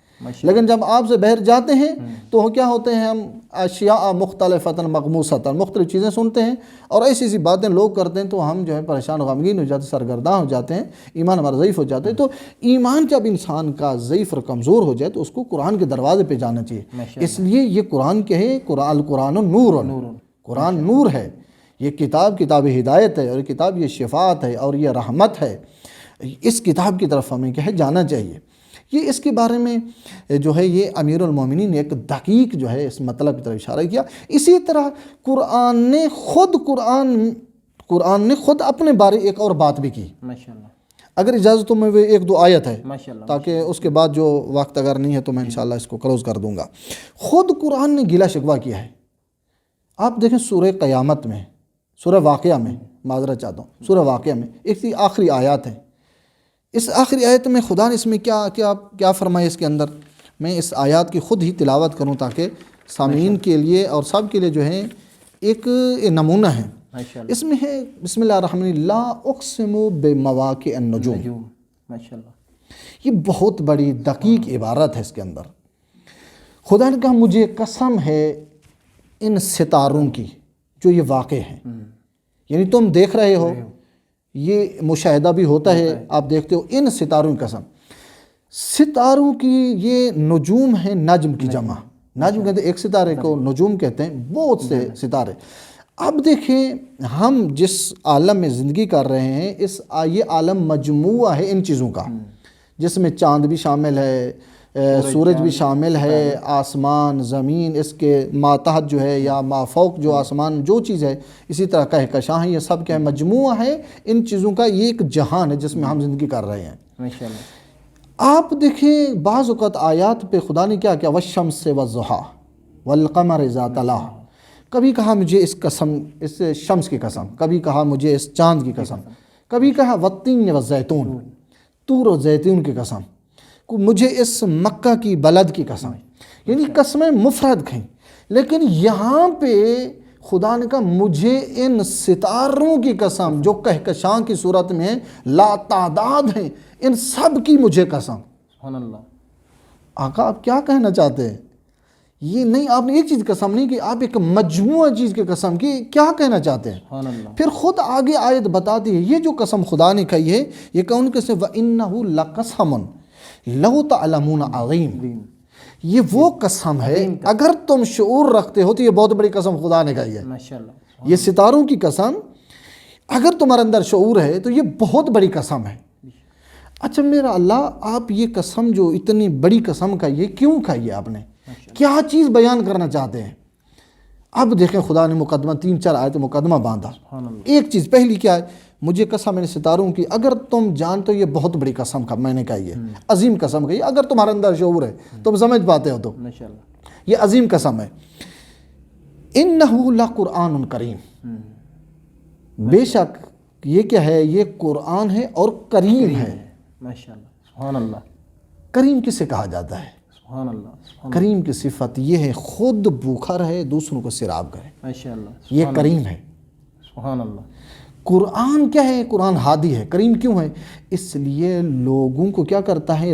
لیکن جب آپ سے باہر جاتے ہیں تو کیا ہوتے ہیں؟ ہم اشیاء مختلفتاً مغموسۃً، مختلف چیزیں سنتے ہیں اور ایسی ایسی باتیں لوگ کرتے ہیں، تو ہم جو ہے پریشان و غمگین ہو جاتے ہیں، سرگرداں ہو جاتے ہیں، ایمان ہمارا ضعیف ہو جاتا ہے. تو ایمان جب انسان کا ضعیف اور کمزور ہو جائے تو اس کو قرآن کے دروازے پہ جانا چاہیے. اس لیے یہ قرآن کیا ہے؟ القرآن نور، قرآن نور ہے. یہ کتاب ہدایت ہے، اور یہ کتاب یہ شفاعت ہے اور یہ رحمت ہے. اس کتاب کی طرف ہمیں کیا ہے؟ جانا چاہیے. یہ اس کے بارے میں جو ہے یہ امیر المومنین نے ایک دقیق جو ہے اس مطلب کی طرف اشارہ کیا. اسی طرح قرآن نے خود اپنے بارے ایک اور بات بھی کی. ماشاءاللہ. اگر اجازت تو میں وہ ایک دو آیت ہے، ماشاءاللہ، تاکہ اس کے بعد جو وقت اگر نہیں ہے تو میں انشاءاللہ اس کو کلوز کر دوں گا. خود قرآن نے گلہ شکوہ کیا ہے. آپ دیکھیں سورہ قیامت میں، سورہ واقعہ میں، معذرت چاہتا ہوں، سورہ واقعہ میں ایک آخری آیات ہے. اس آخری آیت میں خدا نے اس میں کیا فرمایا اس کے اندر؟ میں اس آیات کی خود ہی تلاوت کروں تاکہ سامعین کے لیے اور سب کے لیے جو ہے ایک نمونہ ہے. اس میں ہے بسم اللہ الرحمن الرحیم، لا اقسم بمواقع النجوم. ماشاءاللہ. یہ بہت بڑی دقیق عبارت ہے. اس کے اندر خدا نے کہا مجھے قسم ہے ان ستاروں کی جو یہ واقع ہیں. یعنی تم دیکھ رہے ہو یہ مشاہدہ بھی ہوتا ہے، آپ دیکھتے ہو ان ستاروں کی قسم، ستاروں کی یہ نجوم ہیں، نجم کی جمع، نجم کہتے ہیں ایک ستارے کو، نجوم کہتے ہیں بہت سے ستارے۔ اب دیکھیں ہم جس عالم میں زندگی کر رہے ہیں، یہ عالم مجموعہ ہے ان چیزوں کا، جس میں چاند بھی شامل ہے، سورج بھی شامل ہے، آسمان، زمین، اس کے ماتحت جو ہے یا مافوق جو آسمان جو چیز ہے، اسی طرح کہکشاں ہیں، یہ سب کیا ہے؟ مجموعہ ہے ان چیزوں کا، یہ ایک جہان ہے جس میں ہم زندگی کر رہے ہیں۔ ماشاءاللہ۔ آپ دیکھیں بعض اوقات آیات پہ خدا نے کیا کیا، والشمس والضحیٰ والقمر اذا تلاہا، کبھی کہا مجھے اس شمس کی قسم، کبھی کہا مجھے اس چاند کی قسم، کبھی کہا والتین والزیتون، طور و زیتون کی قسم، مجھے اس مکہ کی بلد کی قسم، یعنی قسمیں مفرد کہیں، لیکن یہاں پہ خدا نے کہا مجھے ان ستاروں کی قسم جو کہکشاں کی صورت میں لا تعداد ہیں، ان سب کی مجھے قسم۔ سبحان اللہ۔ آقا آپ کیا کہنا چاہتے ہیں؟ یہ نہیں، آپ نے ایک چیز قسم نہیں کی، آپ ایک مجموعہ چیز کی قسم کی، کیا کہنا چاہتے ہیں؟ سبحان اللہ۔ پھر خود آگے آیت بتاتی ہے یہ جو قسم خدا نے کہی ہے، یہ کون قسم؟ وَإِنَّهُ لَقَسَمٌ لَوْ تَعْلَمُونَ عَظِيمٌ، یہ وہ قسم ہے اگر تم شعور رکھتے ہو تو یہ بہت بڑی قسم خدا نے کہی ہے۔ ماشاءاللہ۔ یہ ستاروں کی قسم اگر تمہارے اندر شعور ہے تو یہ بہت بڑی قسم ہے۔ اچھا میرا اللہ، آپ یہ قسم جو اتنی بڑی قسم کہی ہے، کیوں کہی ہے آپ نے؟ کیا چیز بیان کرنا چاہتے ہیں؟ اب دیکھیں خدا نے مقدمہ 3-4 آیت مقدمہ باندھا۔ ایک چیز پہلی کیا ہے؟ مجھے قسم ہے ستاروں کی، اگر تم جانتے ہو یہ بہت بڑی قسم کا میں نے کہی ہے، عظیم قسم کہی ہے، اگر تمہارے اندر شعور ہے تم سمجھ پاتے ہو تو یہ عظیم قسم ہے۔ انہ لقرآن کریم، بے شک یہ کیا ہے؟ یہ قرآن ہے اور کریم ہے۔ ماشاءاللہ۔ سبحان اللہ۔ کریم کسے کہا جاتا ہے؟ سبحان اللہ۔ کریم کی صفت یہ ہے خود بھوکا رہے دوسروں کو سیراب کرے، ماشاءاللہ۔ یہ کریم ہے۔ سبحان اللہ۔ قرآن کیا ہے؟ قرآن ہادی ہے۔ کریم کیوں ہے؟ اس لیے لوگوں کو کیا کرتا ہے؟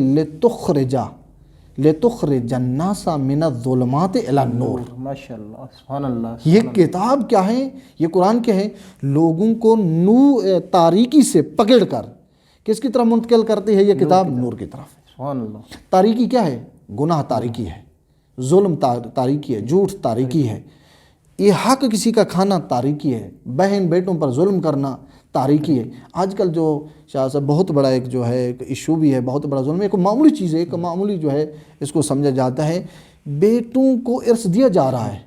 لتخرج الناس من الظلمات الی النور۔ ماشاءاللہ۔ سبحان اللہ۔ یہ کتاب کیا ہے؟ یہ قرآن کیا ہے؟ لوگوں کو تاریکی سے پکڑ کر کس کی طرف منتقل کرتی ہے یہ کتاب؟ نور کی طرف۔ سبحان اللہ۔ تاریکی کیا ہے؟ گناہ تاریکی ہے، ظلم تاریکی ہے، جھوٹ تاریکی ہے، یہ حق کسی کا کھانا تاریکی ہے، بہن بیٹوں پر ظلم کرنا تاریکی ہے۔ آج کل جو شاہ صاحب بہت بڑا ایک جو ہے ایک ایشو بھی ہے، بہت بڑا ظلم ہے، ایک معمولی چیز ہے، ایک معمولی جو ہے اس کو سمجھا جاتا ہے، بیٹوں کو ارث دیا جا رہا ہے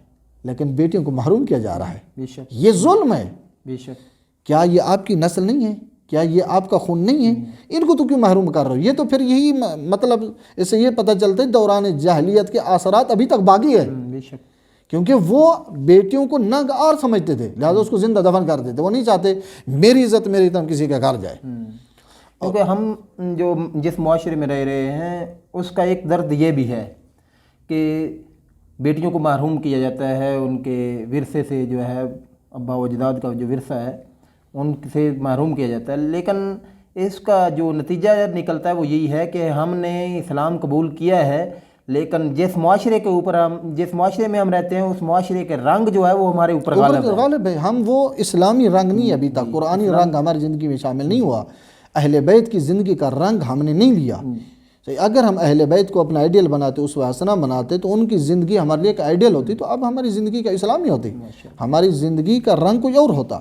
لیکن بیٹیوں کو محروم کیا جا رہا ہے، بے شک، یہ ظلم ہے۔ بے شک۔ کیا یہ آپ کی نسل نہیں ہے؟ کیا یہ آپ کا خون نہیں ہے؟ ان کو تو کیوں محروم کر رہے ہو؟ یہ تو پھر یہی مطلب اس سے یہ پتہ چلتا ہے دوران جاہلیت کے اثرات ابھی تک باقی ہے، بے شک۔ کیونکہ وہ بیٹیوں کو ننگ آر سمجھتے تھے، لہذا اس کو زندہ دفن کر دیتے، وہ نہیں چاہتے میری عزت میری طرح کسی کا گھر جائے۔ کیونکہ ہم جو جس معاشرے میں رہ رہے ہیں اس کا ایک درد یہ بھی ہے کہ بیٹیوں کو محروم کیا جاتا ہے، ان کے ورثے سے جو ہے ابا و اجداد کا جو ورثہ ہے ان سے محروم کیا جاتا ہے، لیکن اس کا جو نتیجہ نکلتا ہے وہ یہی ہے کہ ہم نے اسلام قبول کیا ہے لیکن جس معاشرے کے اوپر جس معاشرے میں ہم رہتے ہیں اس معاشرے کے رنگ جو ہے وہ ہمارے اوپر غالب ہے۔ ہم وہ اسلامی رنگ نہیں، ابھی تک قرآنی رنگ ہماری زندگی میں شامل نہیں ہوا، اہل بیت کی زندگی کا رنگ ہم نے نہیں لیا۔ اگر ہم اہل بیت کو اپنا آئیڈیل بناتے، اسوہ حسنہ بناتے تو ان کی زندگی ہمارے لیے ایک آئیڈیل ہوتی، تو اب ہماری زندگی کا اسلامی ہوتی، ہماری زندگی کا رنگ کوئی اور ہوتا۔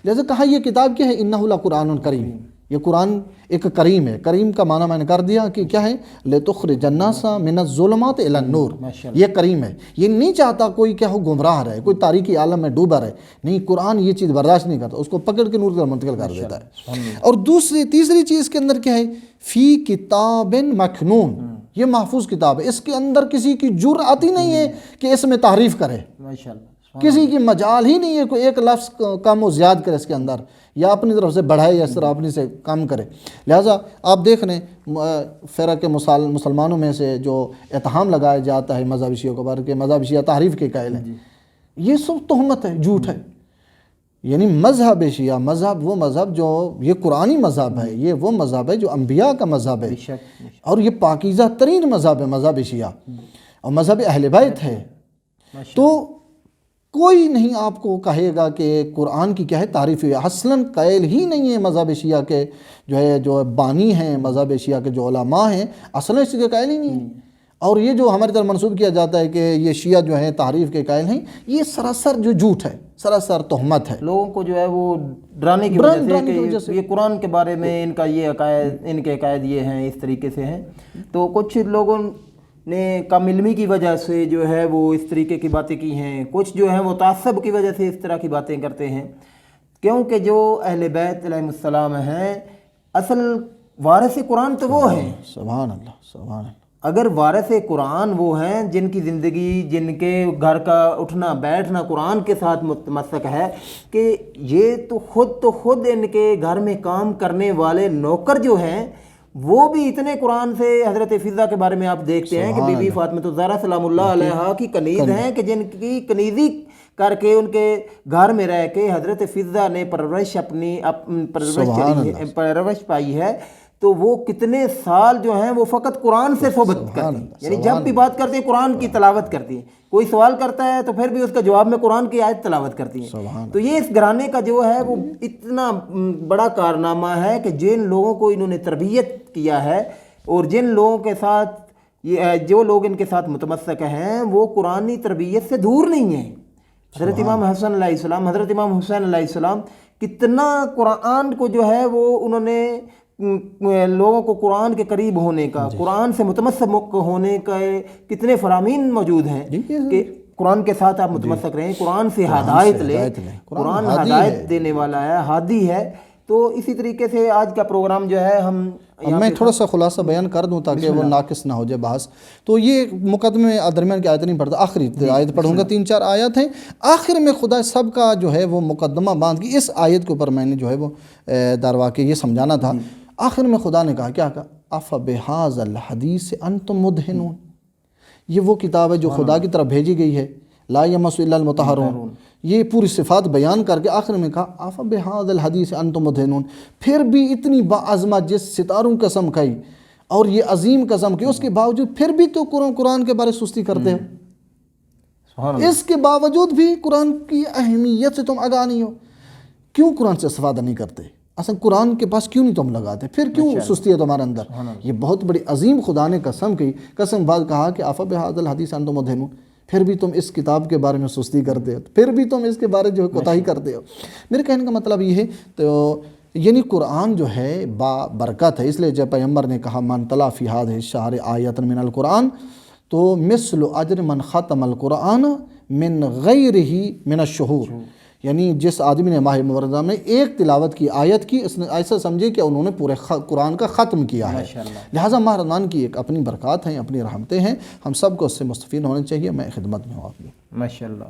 جیسے کہا یہ کتاب کیا ہے؟ انہ لقرآن کریم، یہ قرآن ایک کریم ہے۔ کریم کا معنی میں نے کر دیا کہ کیا ہے؟ لتخرج الناس من الظلمات الی النور، یہ کریم ہے۔ یہ نہیں چاہتا کوئی کیا ہو گمراہ رہے، کوئی تاریکی عالم میں ڈوبا رہے، نہیں، قرآن یہ چیز برداشت نہیں کرتا، اس کو پکڑ کے نور کی طرف منتقل کر دیتا ہے۔ اور تیسری چیز کے اندر کیا ہے؟ فی کتاب مکنون، یہ محفوظ کتاب ہے، اس کے اندر کسی کی جرأت ہی نہیں ہے کہ اس میں تعریف کرے، کسی کی مجال ہی نہیں ہے کوئی ایک لفظ کم و زیاد کرے اس کے اندر، یا اپنی طرف سے بڑھائے یا اس طرح اپنی سے کم کرے۔ لہٰذا آپ دیکھ لیں فرق مسلمانوں میں سے جو اتہام لگایا جاتا ہے مذہب شیعہ کو بار کہ مذہب شیعہ تحریف کے قائل ہیں، یہ سب تہمت ہے، جھوٹ ہے۔ یعنی مذہب شیعہ مذہب وہ مذہب جو یہ قرآنی مذہب ہے، یہ وہ مذہب ہے جو انبیاء کا مذہب ہے، اور یہ پاکیزہ ترین مذہب ہے مذہب شیعہ، اور مذہب اہل بیت ہے۔ تو کوئی نہیں آپ کو کہے گا کہ قرآن کی کیا ہے تعریف ہے. اصلاً قائل ہی نہیں ہے مذہب شیعہ کے جو بانی ہیں، مذہب شیعہ کے جو علماء ہیں، اصلاً اس کے قائل ہی نہیں ہیں. اور یہ جو ہماری طرف منسوب کیا جاتا ہے کہ یہ شیعہ جو ہیں تعریف کے قائل ہیں، یہ سراسر جو جھوٹ ہے، سراسر تہمت ہے. لوگوں کو جو ہے وہ ڈرانے کی وجہ سے کہ یہ قرآن کے بارے میں ان کا یہ عقائد، ان کے عقائد یہ ہیں، اس طریقے سے ہیں. تو کچھ لوگوں نے کم علمی کی وجہ سے جو ہے وہ اس طریقے کی باتیں کی ہیں، کچھ جو ہیں وہ تعصب کی وجہ سے اس طرح کی باتیں کرتے ہیں. کیونکہ جو اہل بیت علیہ السلام ہیں، اصل وارث قرآن تو وہ ہیں. سبحان اللہ، سبحان اللہ. اگر وارث قرآن وہ ہیں جن کی زندگی، جن کے گھر کا اٹھنا بیٹھنا قرآن کے ساتھ متمسک ہے، کہ یہ تو خود ان کے گھر میں کام کرنے والے نوکر جو ہیں وہ بھی اتنے قرآن سے، حضرت فضہ کے بارے میں آپ دیکھتے ہیں کہ بی بی فاطمہ الزہرا سلام اللہ علیہا کی کنیز ہیں، کہ جن کی کنیزی کر کے ان کے گھر میں رہ کے حضرت فضہ نے پرورش پائی ہے. تو وہ کتنے سال جو ہیں وہ فقط قرآن سے صحبت کرتے ہیں، یعنی جب بھی بات کرتے ہیں قرآن کی تلاوت کرتی ہیں. کوئی سوال کرتا ہے تو پھر بھی اس کا جواب میں قرآن کی آیت تلاوت کرتی ہیں. تو یہ اس گھرانے کا جو ہے وہ اتنا بڑا کارنامہ ہے کہ جن لوگوں کو انہوں نے تربیت کیا ہے اور جن لوگوں کے ساتھ جو لوگ ان کے ساتھ متمسک ہیں وہ قرآنی تربیت سے دور نہیں ہیں. حضرت امام حسن علیہ السلام، حضرت امام حسین علیہ السلام کتنا قرآن کو جو ہے وہ انہوں نے لوگوں کو قرآن کے قریب ہونے کا، قرآن سے متمسک ہونے کا کتنے فرامین موجود ہیں کہ قرآن کے ساتھ آپ متمسک رہیں، قرآن سے ہدایت لیں. قرآن ہدایت دینے والا ہے، ہادی ہے. تو اسی طریقے سے آج کا پروگرام جو ہے میں تھوڑا سا خلاصہ بیان کر دوں تاکہ وہ ناقص نہ ہو جائے بحث. تو یہ مقدمے میں درمیان کی آیت نہیں پڑھتا، آخری آیت پڑھوں گا. 3-4 آیات ہیں. آخر میں خدا سب کا جو ہے وہ مقدمہ باندھ کے اس آیت کے اوپر میں نے جو ہے وہ درواقع یہ سمجھانا تھا. آخر میں خدا نے کہا، کیا کہا؟ افبہذا الحدیث انتم مدہنون. یہ وہ کتاب ہے جو خدا کی طرف بھیجی گئی ہے، لا یمس الا المطہرون. یہ پوری صفات بیان کر کے آخر میں کہا افبہذا الحدیث انتم مدہنون. پھر بھی اتنی باعظمت جس ستاروں قسم کھائی اور یہ عظیم قسم کی، اس کے باوجود پھر بھی تو قرآن کے بارے سستی کرتے ہو. اس کے باوجود بھی قرآن کی اہمیت سے تم آگاہ نہیں ہو. کیوں قرآن سے استفادہ نہیں کرتے؟ اصلا قرآن کے پاس کیوں نہیں تم لگاتے؟ پھر کیوں سستی ہے تمہارے اندر؟ یہ بہت بڑی عظیم خدا نے قسم کی، قسم بعد کہا کہ افبہذا الحدیث انتم مدہنون. پھر بھی تم اس کتاب کے بارے میں سستی کرتے ہو، پھر بھی تم اس کے بارے جو کوتاہی کرتے ہو. میرے کہنے کا مطلب یہ ہے، تو یعنی قرآن جو ہے با برکت ہے. اس لیے جب پیغمبر نے کہا من تلا فی ھذہ الشہر آیۃ من القرآن تو مثل اجر من ختم القرآن من غیرہ من الشہور. یعنی جس آدمی نے ماہ مبارکہ میں ایک تلاوت کی آیت کی، اس نے ایسا سمجھے کہ انہوں نے پورے قرآن کا ختم کیا ہے. لہٰذا ماہ رمضان کی ایک اپنی برکات ہیں، اپنی رحمتیں ہیں، ہم سب کو اس سے مستفید ہونا چاہیے. میں خدمت میں ہوں آپ کی. ماشاءاللہ.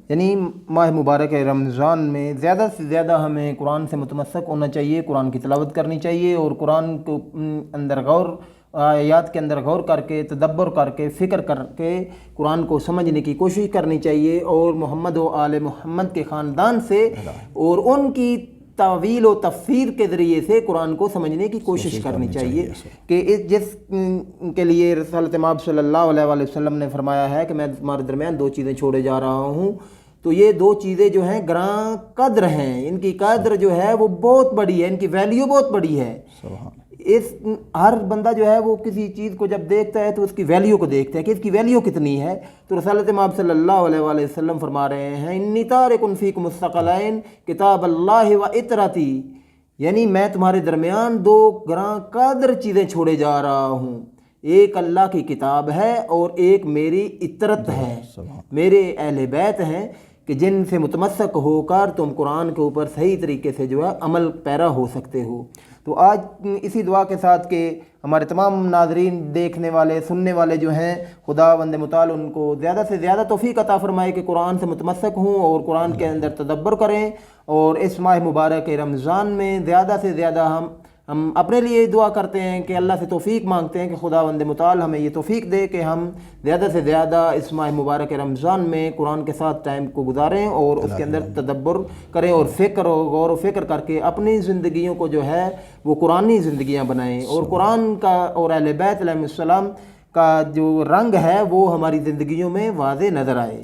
یعنی ماہ مبارک رمضان میں زیادہ سے زیادہ ہمیں قرآن سے متمسک ہونا چاہیے، قرآن کی تلاوت کرنی چاہیے اور قرآن کو اندر آیات کے اندر غور کر کے، تدبر کر کے، فکر کر کے قرآن کو سمجھنے کی کوشش کرنی چاہیے اور محمد و آل محمد کے خاندان سے اور ان کی تعویل و تفسیر کے ذریعے سے قرآن کو سمجھنے کی کوشش کرنی چاہیے. کہ جس کے لیے رسالت مآب صلی اللہ علیہ وآلہ وسلم نے فرمایا ہے کہ میں تمہارے درمیان 2 چیزیں چھوڑے جا رہا ہوں، تو یہ 2 چیزیں جو ہیں گراں قدر ہیں، ان کی قدر جو ہے وہ بہت بڑی ہے، ان کی ویلیو بہت بڑی ہے. ہر بندہ جو ہے وہ کسی چیز کو جب دیکھتا ہے تو اس کی ویلیو کو دیکھتا ہے کہ اس کی ویلیو کتنی ہے. تو رسالت مآب صلی اللہ علیہ وآلہ وسلم فرما رہے ہیں انی تارک فیکم الثقلین کتاب اللہ و اطرتی. یعنی میں تمہارے درمیان 2 گراں قدر چیزیں چھوڑے جا رہا ہوں، ایک اللہ کی کتاب ہے اور ایک میری اطرت ہے، میرے اہل بیت ہیں کہ جن سے متمسک ہو کر تم قرآن کے اوپر صحیح طریقے سے جو ہے عمل پیرا ہو سکتے ہو. تو آج اسی دعا کے ساتھ کہ ہمارے تمام ناظرین، دیکھنے والے، سننے والے جو ہیں، خداوند متعال ان کو زیادہ سے زیادہ توفیق عطا فرمائے کہ قرآن سے متمسک ہوں اور قرآن کے اندر تدبر کریں. اور اس ماہ مبارک رمضان میں زیادہ سے زیادہ ہم اپنے لیے دعا کرتے ہیں کہ اللہ سے توفیق مانگتے ہیں کہ خداوند متعال ہمیں یہ توفیق دے کہ ہم زیادہ سے زیادہ اس ماہ مبارک رمضان میں قرآن کے ساتھ ٹائم کو گزاریں اور اس کے اندر تدبر کریں اور غور و فکر کر کے اپنی زندگیوں کو جو ہے وہ قرآنی زندگیاں بنائیں اور قرآن کا اور اہل بیت علیہ السلام کا جو رنگ ہے وہ ہماری زندگیوں میں واضح نظر آئے.